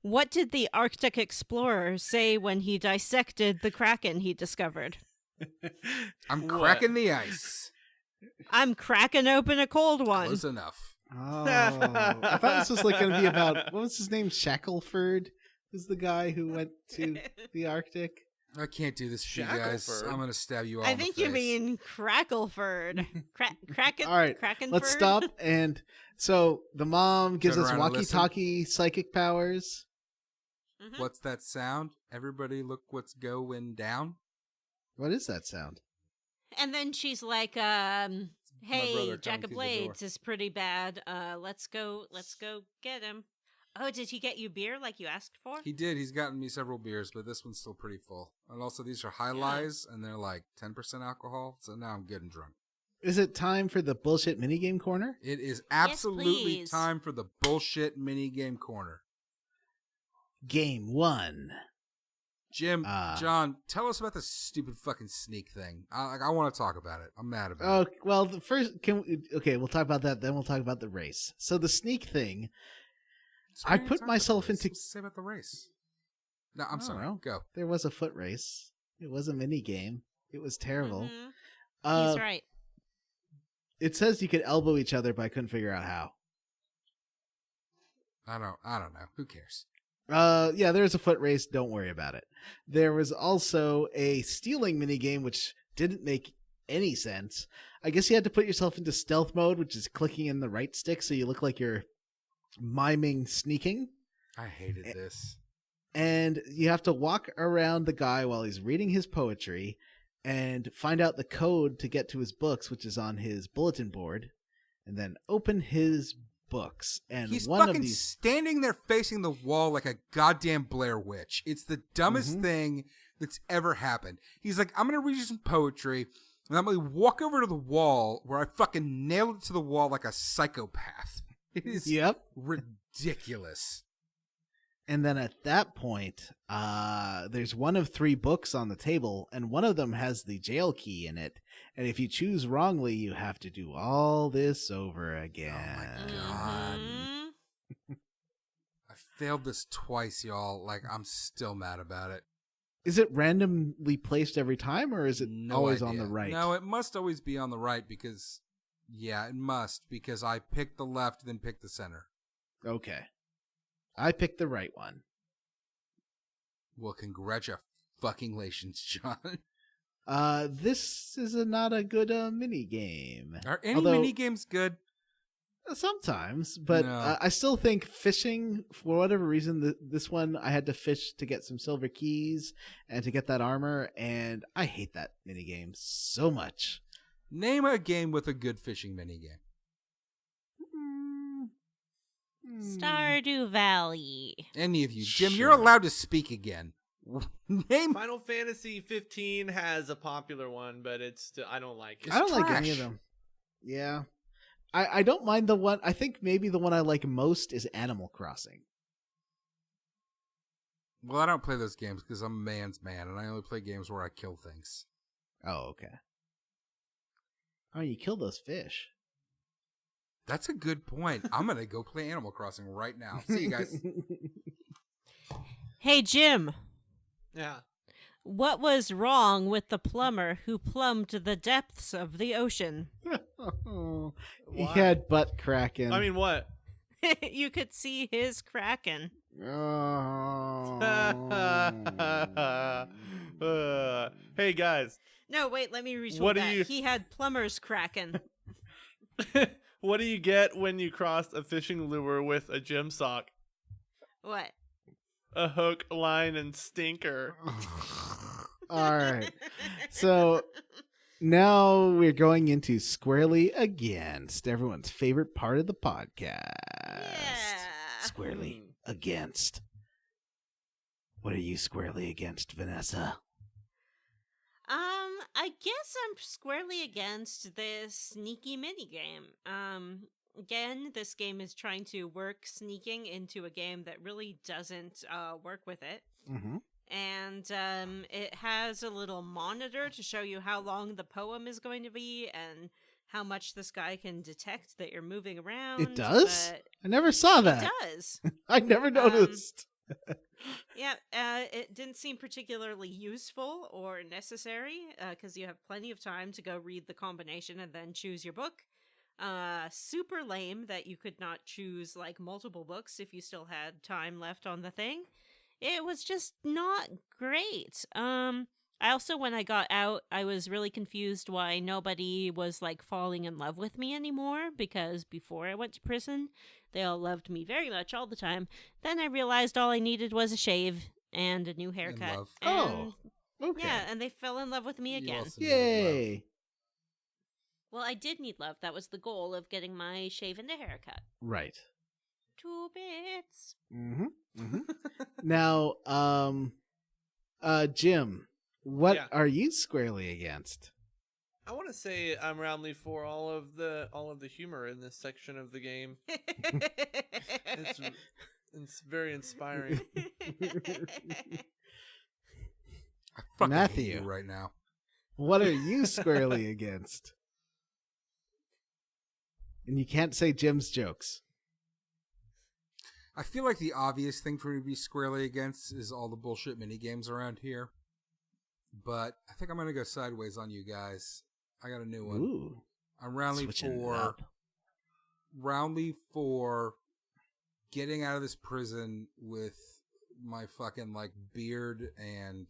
S1: what did the Arctic explorer say when he dissected the Kraken he discovered?
S3: I'm
S2: What?
S3: cracking the ice.
S1: I'm cracking open a cold one.
S3: Close enough.
S4: Oh, I thought this was like going to be about, what was his name? Shackleford was the guy who went to the Arctic.
S3: I can't do this for you guys.
S2: Shackleford.
S3: I'm gonna stab you all.
S1: I
S3: in the
S1: think you
S3: face.
S1: mean Crackleford. Kraken?
S4: All right,
S1: Krakenford?
S4: let's stop. And so the mom gives
S3: Turn
S4: us
S3: around and listen.
S4: walkie-talkie psychic powers.
S1: Mhm.
S3: What's that sound? Everybody, look what's going down.
S4: What is that sound?
S1: And then she's like,
S2: brother
S1: hey,
S2: coming
S1: Jack of
S2: through the door.
S1: Blades is pretty bad. Let's go get him. Oh, did he get you beer like you asked for?
S3: He did. He's gotten me several beers, but this one's still pretty full. And also, these are high lies, and they're like 10% alcohol. So now I'm getting drunk.
S4: Is it time for the bullshit minigame corner?
S3: It is absolutely
S1: please.
S3: time for the bullshit mini game corner.
S4: Game 1.
S3: Jim,
S4: Ah.
S3: John, tell us about this stupid fucking sneak thing. I want to talk about it. I'm mad about
S4: Oh,
S3: it.
S4: well, the first, we'll talk about that, then we'll talk about the race. So the sneak thing,
S3: So
S4: I
S3: we didn't
S4: put
S3: talk about
S4: myself
S3: the race.
S4: into-
S3: What's to say about the race. No, I'm
S4: I
S3: sorry.
S4: don't know.
S3: Go.
S4: there was a foot race. It was a mini game. It was terrible.
S1: Mhm.
S4: Uh,
S1: He's right.
S4: It says you could elbow each other, but I couldn't figure out how.
S3: I don't know. Who cares?
S4: Yeah, there's a foot race. Don't worry about it. There was also a stealing minigame, which didn't make any sense. I guess you had to put yourself into stealth mode, which is clicking in the right stick so you look like you're miming sneaking.
S3: I hated this.
S4: And you have to walk around the guy while he's reading his poetry and find out the code to get to his books, which is on his bulletin board, and then open his books. And
S3: He's
S4: one
S3: fucking
S4: of these
S3: standing there facing the wall like a goddamn Blair Witch. It's the dumbest
S4: Mhm.
S3: thing that's ever happened. He's like, I'm going to read you some poetry, and I'm going to walk over to the wall where I fucking nailed it to the wall like a psychopath. It is
S4: Yep.
S3: ridiculous.
S4: And then at that point, there's one of 3 books on the table, and one of them has the jail key in it. And if you choose wrongly, you have to do all this over again.
S3: God.
S1: Mhm.
S3: I failed this twice, y'all. Like, I'm still mad about it.
S4: Is it randomly placed every time, or is it
S3: No
S4: always on
S3: idea.
S4: the right?
S3: No, it must always be on the right because Yeah, it must, because I picked the left, then picked the center.
S4: Okay. I picked the right one.
S3: Well, congratulations, John.
S4: This is not a good mini game.
S3: Are any
S4: Although-
S3: mini games good?
S4: Sometimes, but
S3: No.
S4: I still think fishing, for whatever reason, this one I had to fish to get some silver keys and to get that armor, and I hate that mini game so much.
S3: Name a game with a good fishing mini game.
S1: Stardew Valley.
S3: Any of you. Jim,
S4: Sure.
S3: you're allowed to speak again. Name.
S2: Final Fantasy 15 has a popular one, but it's still, I don't like it.
S4: I don't like any
S3: trash.
S4: of them. Yeah. I don't mind the one. I think maybe the one I like most is Animal Crossing.
S3: Well, I don't play those games because I'm a man's man, and I only play games where I kill things.
S4: Oh, okay. Oh, you kill those fish.
S3: That's a good point. I'm going to go play Animal Crossing right now. See you guys.
S1: Hey, Jim.
S2: Yeah.
S1: What was wrong with the plumber who plumbed the depths of the ocean?
S4: He
S2: Why?
S4: had butt cracking.
S2: I mean, what?
S1: You could see his Kracken.
S2: Hey guys,
S1: No, wait, let me read
S2: What do
S1: that.
S2: you-
S1: He had plumber's Kracken.
S2: what do you get when you cross a fishing lure with a gym sock?
S1: What?
S2: A hook, line, and stinker.
S4: All right. So now we're going into Squarely Against, everyone's favorite part of the podcast.
S1: Yeah.
S4: Squarely Against. What are you squarely against, Vanessa?
S1: I guess I'm squarely against this sneaky minigame. Again, this game is trying to work sneaking into a game that really doesn't work with it.
S4: Mm-hmm.
S1: And it has a little monitor to show you how long the poem is going to be and how much this guy can detect that you're moving around.
S4: It does?
S1: but
S4: I never saw
S1: It
S4: that.
S1: does.
S4: I never noticed.
S1: Yeah, it didn't seem particularly useful or necessary because you have plenty of time to go read the combination and then choose your book. Super lame that you could not choose like multiple books if you still had time left on the thing. It was just not great. I also, when I got out, I was really confused why nobody was like falling in love with me anymore, because before I went to prison, they all loved me very much all the time. Then I realized all I needed was a shave and a new haircut.
S3: love.
S1: And,
S4: Okay.
S1: yeah, and they fell in love with me
S3: You
S1: again.
S3: also needed love.
S4: Yay.
S1: Well, I did need love. That was the goal of getting my shave and a haircut.
S4: Right.
S1: 2 bits.
S4: Mm-hmm. Mm-hmm. Now, Jim, what
S2: Yeah.
S4: are you squarely against?
S2: I want to say I'm roundly for all of the humor in this section of the game. It's very inspiring.
S3: I fucking hate
S4: Matthew.
S3: you right now.
S4: What are you squarely against? And you can't say Jim's jokes.
S3: I feel like the obvious thing for me to be squarely against is all the bullshit mini games around here. But I think I'm going to go sideways on you guys. I got a new one.
S4: Ooh.
S3: I'm roundly
S4: Up.
S3: for getting out of this prison with my fucking like beard and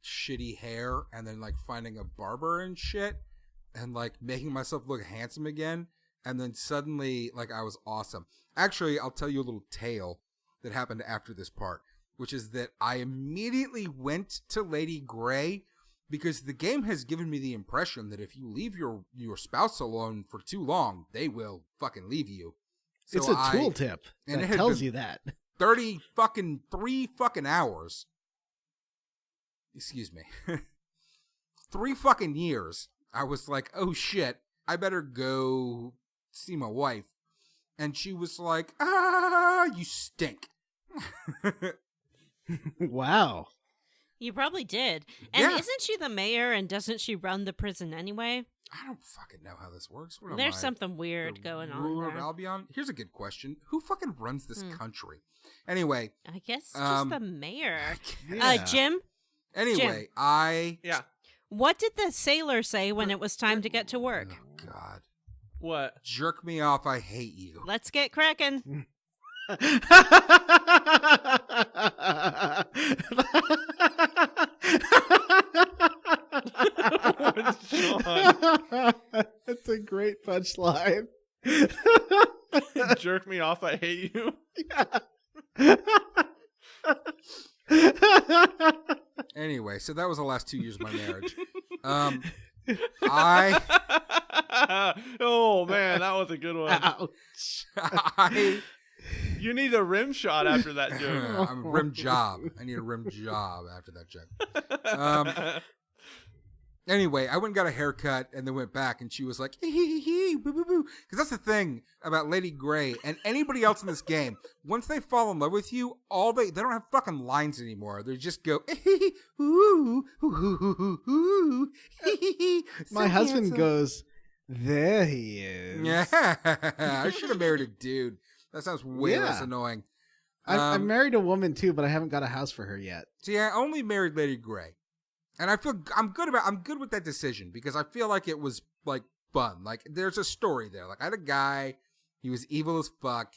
S3: shitty hair, and then like finding a barber and shit, and like making myself look handsome again, and then suddenly like I was awesome. Actually, I'll tell you a little tale that happened after this part, which is that I immediately went to Lady Grey, because the game has given me the impression that if you leave your spouse alone for too long, they will fucking leave you. So
S4: It's a tooltip
S3: and it
S4: that
S3: had
S4: tells
S3: been-
S4: you that.
S3: 3 fucking hours. Excuse me. 3 fucking years. I was like, oh shit, I better go see my wife. And she was like, you stink.
S4: Wow.
S1: You probably did. And
S3: Yeah.
S1: isn't she the mayor and doesn't she run the prison anyway?
S3: I don't fucking know how this works. What am
S1: There's
S3: I,
S1: something weird
S3: the
S1: going on
S3: ruler of
S1: there.
S3: Albion? Here's a good question. Who fucking runs this
S1: Hmm.
S3: country? Anyway.
S1: I guess just
S3: Um,
S1: the mayor.
S4: Yeah.
S1: Jim,
S3: I
S2: Yeah.
S1: what did the sailor say when it was time to get to work?
S3: Oh, God.
S2: What?
S3: Jerk me off, I hate you.
S1: Let's get Kracken.
S2: Sean?
S4: That's a great punchline.
S2: Jerk me off, I hate you.
S3: Anyway, so that was the last 2 years of my marriage.
S2: Oh man, that was a good one.
S3: I
S2: You need a rim shot after that joke.
S3: I'm a rim job. I need a rim job after that joke. Anyway, I went and got a haircut and then went back and she was like, hee, boo, boo, boo. Because that's the thing about Lady Grey and anybody else in this game. Once they fall in love with you, they don't have fucking lines anymore. They just go, ooh, ooh,
S4: My husband goes, there he is.
S3: Yeah, I should have married a dude. That sounds way less annoying.
S4: I married a woman too, but I haven't got a house for her yet.
S3: See, I only married Lady Grey. And I feel I'm good with that decision because I feel like it was like fun. Like there's a story there. Like I had a guy, he was evil as fuck.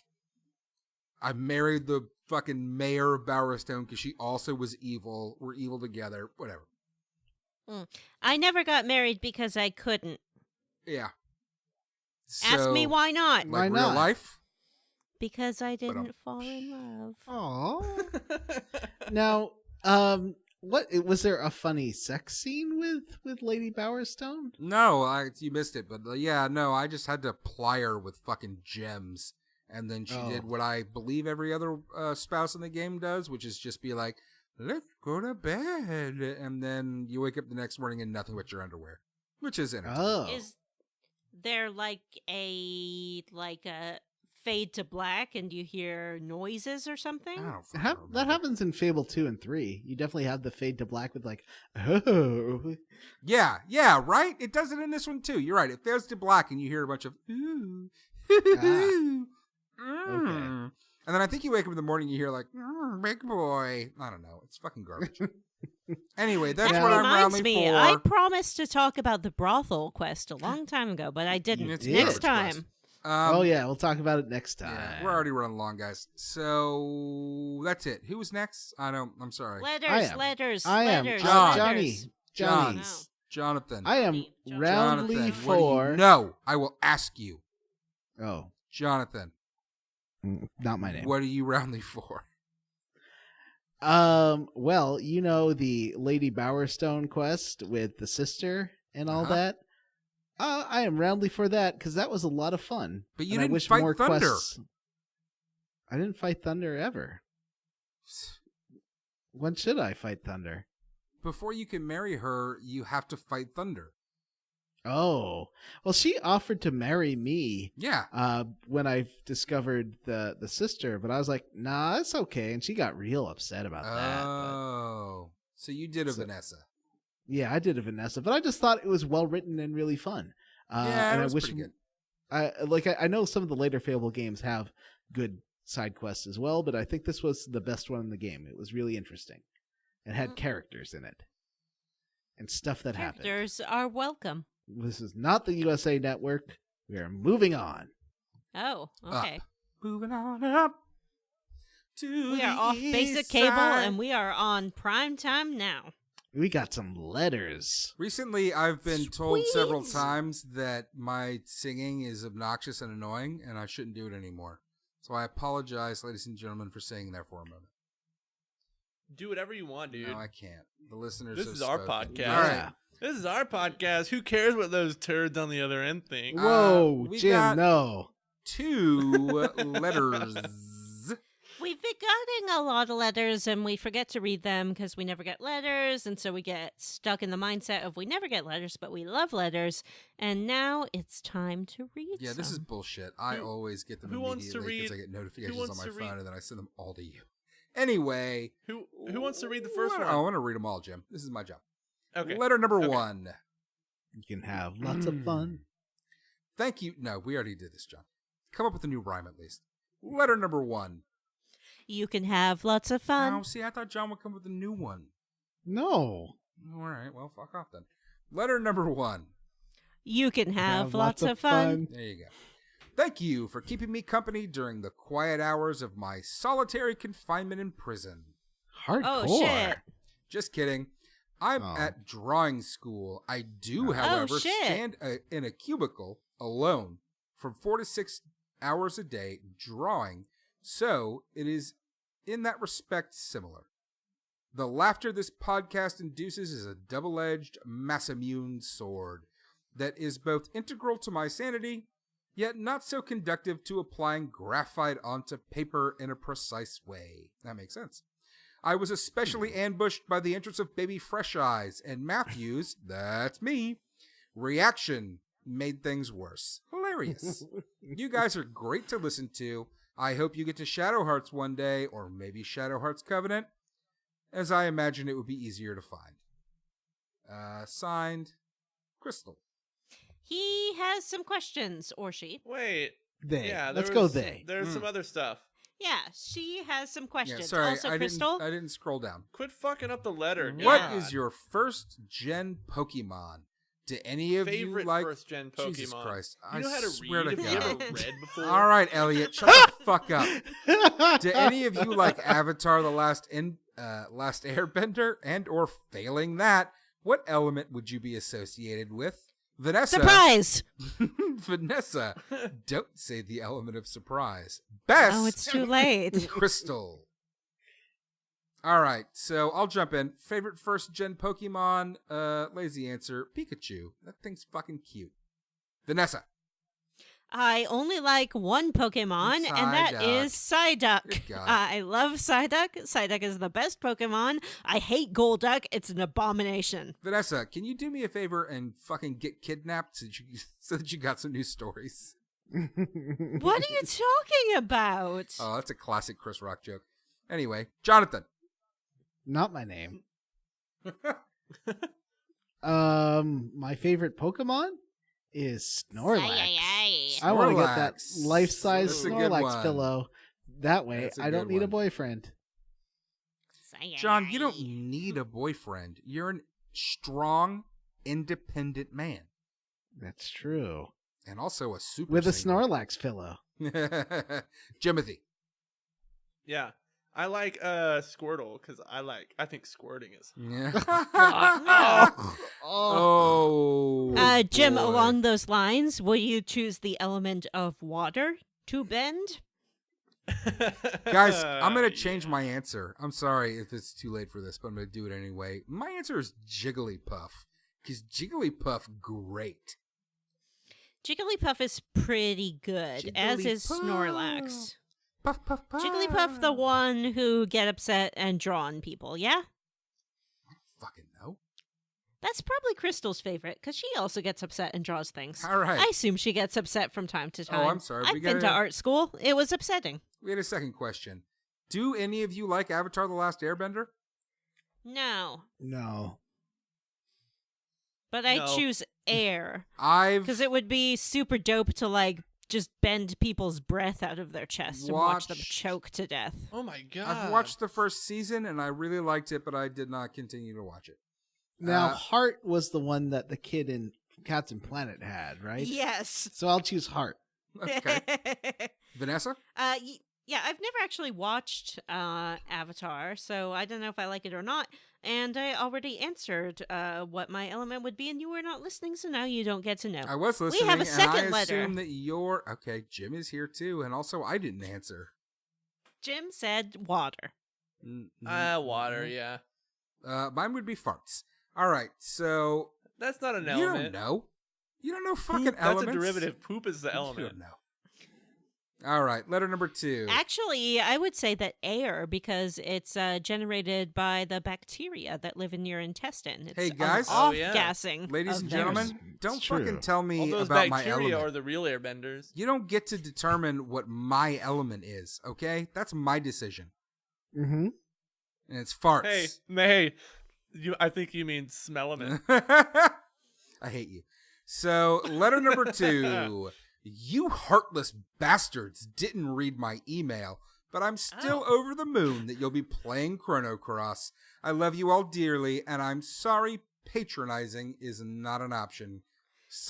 S3: I married the fucking mayor of Bowerstone because she also was evil. We're evil together. Whatever.
S1: I never got married because I couldn't.
S3: Yeah.
S1: Ask me why not.
S3: Like
S4: Why
S3: real
S4: not?
S3: life?
S1: Because I didn't fall in love.
S4: Aww. Now, what was there a funny sex scene with Lady Bowerstone?
S3: No, you missed it. But I just had to ply her with fucking gems. And then she did what I believe every other spouse in the game does, which is just be like, let's go to bed. And then you wake up the next morning in nothing but your underwear, which is entertaining.
S4: Oh,
S1: Is there like a fade to black and you hear noises or something?
S3: I don't fucking remember.
S4: that happens in Fable 2 and 3. You definitely have the fade to black with like, oh.
S3: Yeah, right? It does it in this one too. You're right. It fades to black and you hear a bunch of ooh.
S4: Okay.
S3: And then I think you wake up in the morning and you hear like, big boy. I don't know. It's fucking garbage. Anyway, that's
S1: That
S3: what I'm
S1: reminds
S3: roundly
S1: me,
S3: for.
S1: I promised to talk about the brothel quest a long time ago, but I didn't.
S3: It's
S1: Next
S3: garbage
S1: time.
S3: quest.
S4: Oh yeah, we'll talk about it next time.
S3: Yeah, we're already running long, guys. So that's it. Who was next? I'm sorry.
S1: Letters.
S4: I am
S1: letters.
S3: John.
S4: Johnny.
S3: John.
S1: No.
S3: Jonathan.
S4: I am
S1: Jonathan.
S4: roundly
S3: Jonathan,
S4: for.
S3: No, I will ask you.
S4: Oh,
S3: Jonathan,
S4: not my name.
S3: what are you roundly for?
S4: Well, you know the Lady Bowerstone quest with the sister and all
S3: Uh-huh.
S4: that. I am roundly for that because that was a lot of fun.
S3: But you
S4: and I
S3: didn't
S4: wish
S3: fight
S4: more
S3: Thunder.
S4: quests. I didn't fight Thunder ever. When should I fight Thunder?
S3: Before you can marry her, you have to fight Thunder.
S4: Oh, well, she offered to marry me.
S3: Yeah.
S4: When I discovered the sister, but I was like, nah, it's okay, and she got real upset about that.
S3: Oh. So you did a
S4: So-
S3: Vanessa.
S4: Yeah, I did a Vanessa, but I just thought it was well written and really fun.
S3: Yeah,
S4: and
S3: it was
S4: I wish
S3: pretty good.
S4: I know some of the later Fable games have good side quests as well, but I think this was the best one in the game. It was really interesting. It had characters in it and stuff that happened.
S1: Characters are welcome.
S4: This is not the USA Network. We are moving on.
S1: Oh, okay.
S3: Up. Moving on up. To
S1: We are
S3: the
S1: off basic
S3: east
S1: cable
S3: side.
S1: and we are on prime time now.
S4: We got some letters.
S3: Recently, I've been told several
S1: Sweet.
S3: times that my singing is obnoxious and annoying, and I shouldn't do it anymore. So I apologize, ladies and gentlemen, for saying there for a moment.
S2: Do whatever you want, dude.
S3: No, I can't. The listeners
S2: This
S3: have
S2: is our
S3: spoken.
S2: podcast.
S3: All right.
S4: Yeah.
S2: This is our podcast. Who cares what those turds on the other end think?
S4: Whoa,
S3: we
S4: Jim,
S3: got-
S4: no.
S3: 2 letters.
S1: We've been getting a lot of letters and we forget to read them because we never get letters. And so we get stuck in the mindset of we never get letters, but we love letters. And now it's time to read
S3: Yeah, this is
S1: some.
S3: bullshit. I
S2: Who-
S3: always get them
S2: who wants to
S3: immediately because I
S2: read-
S3: get notifications on
S2: wants
S3: my
S2: to
S3: phone
S2: read-
S3: and then I send them all to you. Anyway.
S2: Who wants to read the first one?
S3: I want to read them all, Jim. This is my job.
S2: Okay.
S3: Letter number
S2: Okay.
S3: 1.
S4: You can have lots of fun.
S3: Thank you. No, we already did this, John. Come up with a new rhyme at least. Letter number 1.
S1: You can have lots of fun.
S3: Oh, see, I thought John would come up with a new one.
S4: No.
S3: All right, well, fuck off then. Letter number 1.
S1: You can have lots of fun.
S3: There you go. Thank you for keeping me company during the quiet hours of my solitary confinement in prison.
S4: Hardcore.
S1: Oh, shit.
S3: Just kidding. I'm at drawing school. I do, however,
S1: shit.
S3: stand in a cubicle alone from 4 to 6 hours a day drawing, so it is in that respect similar. The laughter this podcast induces is a double-edged Massamune sword that is both integral to my sanity, yet not so conductive to applying graphite onto paper in a precise way. That makes sense. I was especially ambushed by the entrance of Baby Fresh Eyes, and Matthew's, that's me, reaction made things worse. Hilarious. You guys are great to listen to. I hope you get to Shadow Hearts one day, or maybe Shadow Hearts Covenant, as I imagine it would be easier to find. Signed, Crystal.
S1: He has some questions, or she.
S2: Wait.
S4: They.
S2: Yeah,
S4: Let's go they.
S2: There's some other stuff.
S1: Yeah, she has some questions.
S3: Yeah, sorry,
S1: Also,
S3: I
S1: Crystal.
S3: didn't scroll down.
S2: Quit fucking up the letter.
S3: What
S2: God.
S3: is your first gen Pokemon? Do any of
S2: favorite
S3: you like
S2: first gen Pokemon?
S3: Jesus Christ!
S2: You know
S3: I
S2: how to
S3: swear
S2: read?
S3: to
S2: Have you
S3: God.
S2: ever read before?
S3: All right, Elliot, shut the fuck up. Do any of you like Avatar: The Last Airbender, and or failing that, what element would you be associated with? Vanessa.
S1: Surprise!
S3: Vanessa, don't say the element of surprise. Best.
S1: Oh, it's too late.
S3: Crystal. All right, so I'll jump in. Favorite first gen Pokemon? Lazy answer: Pikachu. That thing's fucking cute. Vanessa.
S1: I only like one Pokemon, and that is Psyduck.
S3: Good God.
S1: I love Psyduck. Psyduck is the best Pokemon. I hate Golduck. It's an abomination.
S3: Vanessa, can you do me a favor and fucking get kidnapped so that you got some new stories?
S1: What are you talking about?
S3: Oh, that's a classic Chris Rock joke. Anyway, Jonathan.
S4: Not my name. My favorite Pokemon is Snorlax. I want to get that
S3: Snorlax.
S4: life-size
S3: That's a good
S4: Snorlax
S3: one.
S4: pillow. That way,
S3: That's a
S4: I don't
S3: good
S4: need a
S3: one.
S4: boyfriend.
S3: John, you don't need a boyfriend. You're a strong, independent man.
S4: That's true.
S3: And also a super
S4: With a
S3: single.
S4: Snorlax pillow.
S3: Jimothy.
S2: Yeah. I like Squirtle because I think squirting is.
S3: Yeah.
S4: Oh.
S1: Jim,
S3: boy.
S1: along those lines, will you choose the element of water to bend?
S3: Guys, I'm going to change my answer. I'm sorry if it's too late for this, but I'm going to do it anyway. My answer is Jigglypuff. Because Jigglypuff, great.
S1: Jigglypuff is pretty good, as is
S3: Jigglypuff.
S1: Snorlax.
S3: Puff, puff, puff.
S1: Jigglypuff, the one who get upset and draw on people, yeah?
S3: Fucking no.
S1: That's probably Crystal's favorite, because she also gets upset and draws things.
S3: All right.
S1: I assume she gets upset from time to time.
S3: Oh, I'm sorry.
S1: I've been to art school. It was upsetting.
S3: We had a second question. Do any of you like Avatar: The Last Airbender?
S1: No.
S4: No.
S1: But I
S2: No.
S1: choose air.
S3: I've
S1: Because it would be super dope to, like, just bend people's breath out of their chest and watch them
S3: Watched-
S1: choke to death.
S2: Oh my god.
S3: I've watched the first season and I really liked it, but I did not continue to watch it.
S4: Now,
S3: Uh,
S4: Heart was the one that the kid in Captain Planet had, right?
S1: Yes.
S4: So I'll choose Heart.
S3: Okay. Vanessa?
S1: Yeah, I've never actually watched Avatar, so I don't know if I like it or not. And I already answered what my element would be, and you were not listening, so now you don't get to know.
S3: I was listening.
S1: have a second
S3: and I
S1: letter.
S3: assume that you're okay. Jim is here too, and also I didn't answer.
S1: Jim said water.
S2: Water, yeah.
S3: Mine would be farts. All right, so
S2: That's not an
S3: you
S2: element.
S3: don't know. You don't know fucking
S2: Poop, that's
S3: elements.
S2: a derivative. Poop is the
S3: You
S2: element.
S3: don't know. All right, letter number 2.
S1: Actually, I would say that air, because it's generated by the bacteria that live in your intestine. It's
S3: Hey, guys.
S2: Oh, yeah.
S1: off-gassing.
S3: Ladies
S1: of
S3: and
S1: theirs.
S3: gentlemen, don't
S4: true.
S3: fucking tell
S2: All
S3: me
S2: those
S3: about my
S2: bacteria
S3: element.
S2: are the real airbenders.
S3: You don't get to determine what my element is, okay? That's my decision.
S4: Mm-hmm.
S3: And it's farts.
S2: Hey, I think you mean smellement.
S3: I hate you. So, letter number 2. You heartless bastards didn't read my email, but I'm still over the moon that you'll be playing Chrono Cross. I love you all dearly, and I'm sorry patronizing is not an option.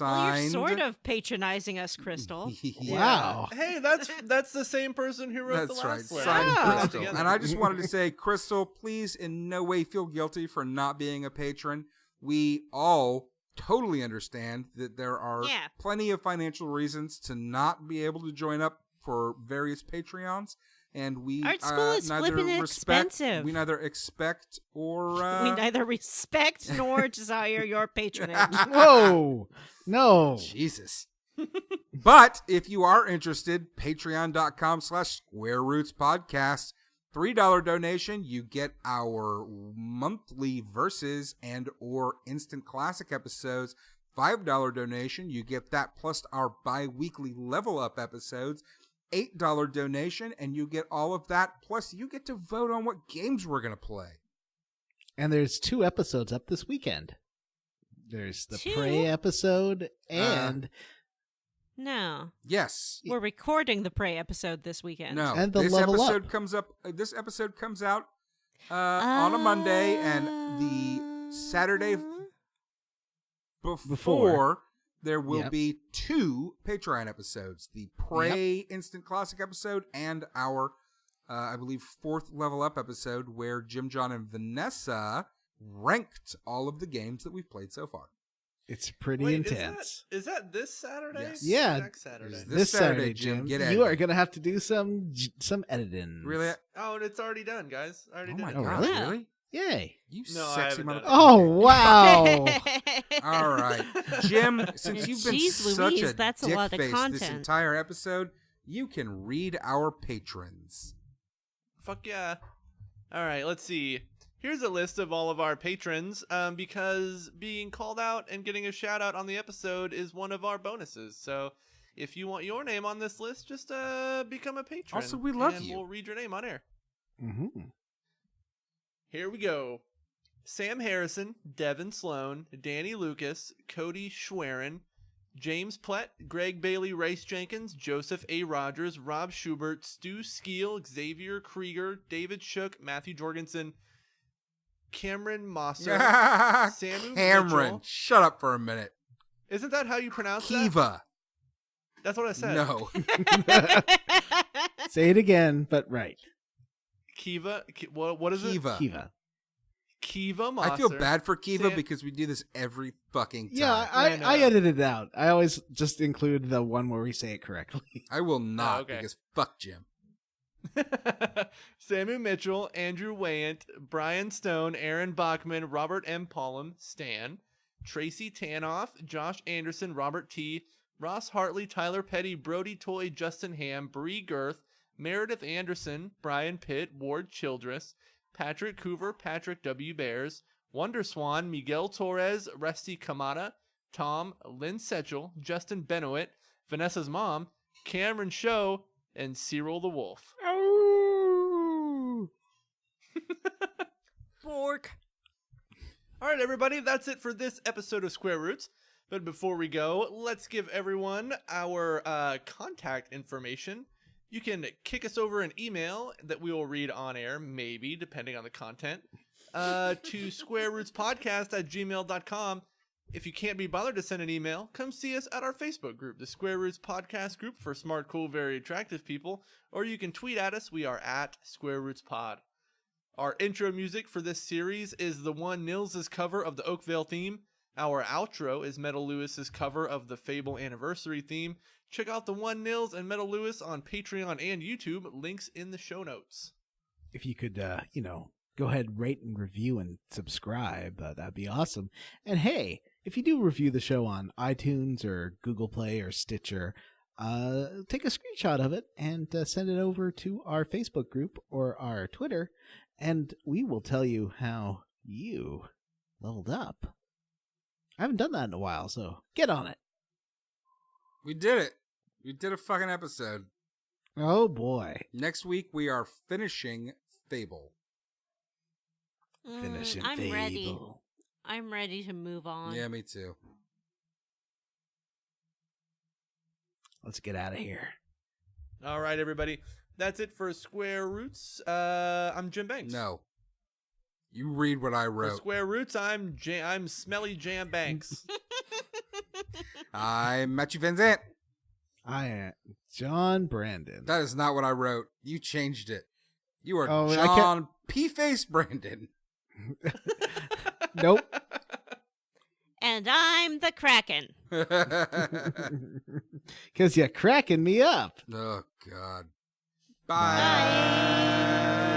S1: Well, you're
S3: Signed.
S1: sort of patronizing us, Crystal.
S4: Wow.
S2: Hey, that's the same person who wrote
S3: That's
S2: the
S3: right.
S2: last letter.
S3: Signed
S1: Oh.
S2: Put that
S3: Crystal.
S2: together.
S3: And I just wanted to say, Crystal, please in no way feel guilty for not being a patron. We all totally understand that there are
S1: Yeah.
S3: plenty of financial reasons to not be able to join up for various Patreons. And we
S1: Art school is
S3: neither
S1: flippin'
S3: respect,
S1: expensive.
S3: we neither expect or
S1: we neither respect nor desire your patronage.
S4: Whoa. No.
S3: Jesus. But if you are interested, patreon.com/Square Roots Podcast. $3 donation, you get our monthly verses and or instant classic episodes. $5 donation, you get that plus our bi-weekly level up episodes. $8 donation, and you get all of that. Plus, you get to vote on what games we're going to play.
S4: And there's 2 episodes up this weekend. There's the
S1: 2?
S4: Prey episode and
S1: No.
S3: Yes.
S1: We're recording the Prey episode this weekend.
S3: No.
S4: And the
S3: this
S4: level
S3: episode
S4: up.
S3: comes up. This episode comes out on a Monday, and the Saturday before there will
S4: Yep.
S3: be 2 Patreon episodes: the Prey Instant Classic episode and our, I believe, 4th level up episode where Jim, John, and Vanessa ranked all of the games that we've played so far.
S4: it's pretty
S2: Wait,
S4: intense.
S2: Is that this Saturday?
S3: Yes.
S4: Yeah.
S2: Next Saturday.
S3: Is
S4: This Saturday,
S3: Jim,
S4: Jim,
S3: get
S4: you
S3: editing.
S4: are going to have to do some editing.
S3: Really?
S2: Oh, and it's already done, guys. I already
S3: Oh
S2: did
S3: my
S2: it.
S4: Oh,
S3: god!
S4: really?
S3: Really?
S4: Yay.
S3: You
S2: No, I
S3: sexy
S2: haven't done
S3: motherfucker.
S2: it.
S4: Oh, wow.
S3: All right, Jim. Since you've been
S1: Jeez
S3: such
S1: Louise,
S3: a
S1: that's a
S3: dick
S1: lot of
S3: face this
S1: content.
S3: entire episode, you can read our patrons.
S2: Fuck yeah. All right, let's see. Here's a list of all of our patrons, because being called out and getting a shout out on the episode is one of our bonuses. So if you want your name on this list, just become a patron.
S3: Also, we love
S2: and
S3: you.
S2: We'll read your name on air.
S4: Mm-hmm.
S2: Here we go. Sam Harrison, Devin Sloan, Danny Lucas, Cody Schwerin, James Plett, Greg Bailey, Race Jenkins, Joseph A. Rogers, Rob Schubert, Stu Skeel, Xavier Krieger, David Shook, Matthew Jorgensen, Cameron Mosser, Samu
S3: Cameron,
S2: Mitchell.
S3: shut up for a minute.
S2: Isn't that how you pronounce that?
S3: Kiva.
S2: That's what I said.
S3: No.
S4: Say it again, but right.
S2: Kiva. What is
S3: Kiva.
S4: Kiva.
S2: Kiva Mosser.
S3: I feel bad for Kiva
S2: Sam-
S3: because we do this every fucking time.
S4: Yeah,
S2: I know.
S4: I edited it out. I always just include the one where we say it correctly.
S3: I will not
S2: okay.
S3: because fuck Jim.
S2: Samu Mitchell, Andrew Wayant, Brian Stone, Aaron Bachman, Robert M. Pollum, Stan, Tracy Tanoff, Josh Anderson, Robert T., Ross Hartley, Tyler Petty, Brody Toy, Justin Ham, Bree Girth, Meredith Anderson, Brian Pitt, Ward Childress, Patrick Hoover, Patrick W. Bears, Wonder Swan, Miguel Torres, Rusty Kamada, Tom, Lynn Setchell, Justin Benoit, Vanessa's mom, Cameron Show, and Cyril the Wolf.
S1: Bork.
S2: All right, everybody, that's it for this episode of Square Roots. But before we go, let's give everyone our contact information. You can kick us over an email that we will read on air, maybe, depending on the content, to squarerootspodcast@gmail.com. If you can't be bothered to send an email, come see us at our Facebook group, the Square Roots Podcast Group for smart, cool, very attractive people, or you can tweet at us. We are at Square Roots Pod. Our intro music for this series is the one Nils' cover of the Oakvale theme. Our outro is Metal Lewis's cover of the Fable Anniversary theme. Check out the one Nils and Metal Lewis on Patreon and YouTube. Links in the show notes.
S4: If you could, go ahead, rate and review and subscribe, that'd be awesome. And hey, if you do review the show on iTunes or Google Play or Stitcher, take a screenshot of it and send it over to our Facebook group or our Twitter, and we will tell you how you leveled up. I haven't done that in a while, so get on it.
S3: We did it. We did a fucking episode.
S4: Oh boy.
S3: Next week we are finishing Fable.
S4: Finishing
S1: I'm
S4: Fable.
S1: ready. I'm ready to move on.
S3: Yeah, me too.
S4: Let's get out of here.
S2: All right, everybody. That's it for Square Roots. I'm Jim Banks.
S3: No. You read what I
S2: For
S3: wrote.
S2: Square Roots, I'm Smelly Jam Banks.
S3: I'm Matthew Van Zant.
S5: I am John Brandon.
S3: That is not what I wrote. You changed it. You are
S5: Oh, I can't-
S3: John P-Face Brandon.
S5: Nope.
S1: And I'm the Kracken.
S5: Because you're cracking me up.
S3: Oh, God.
S1: Bye.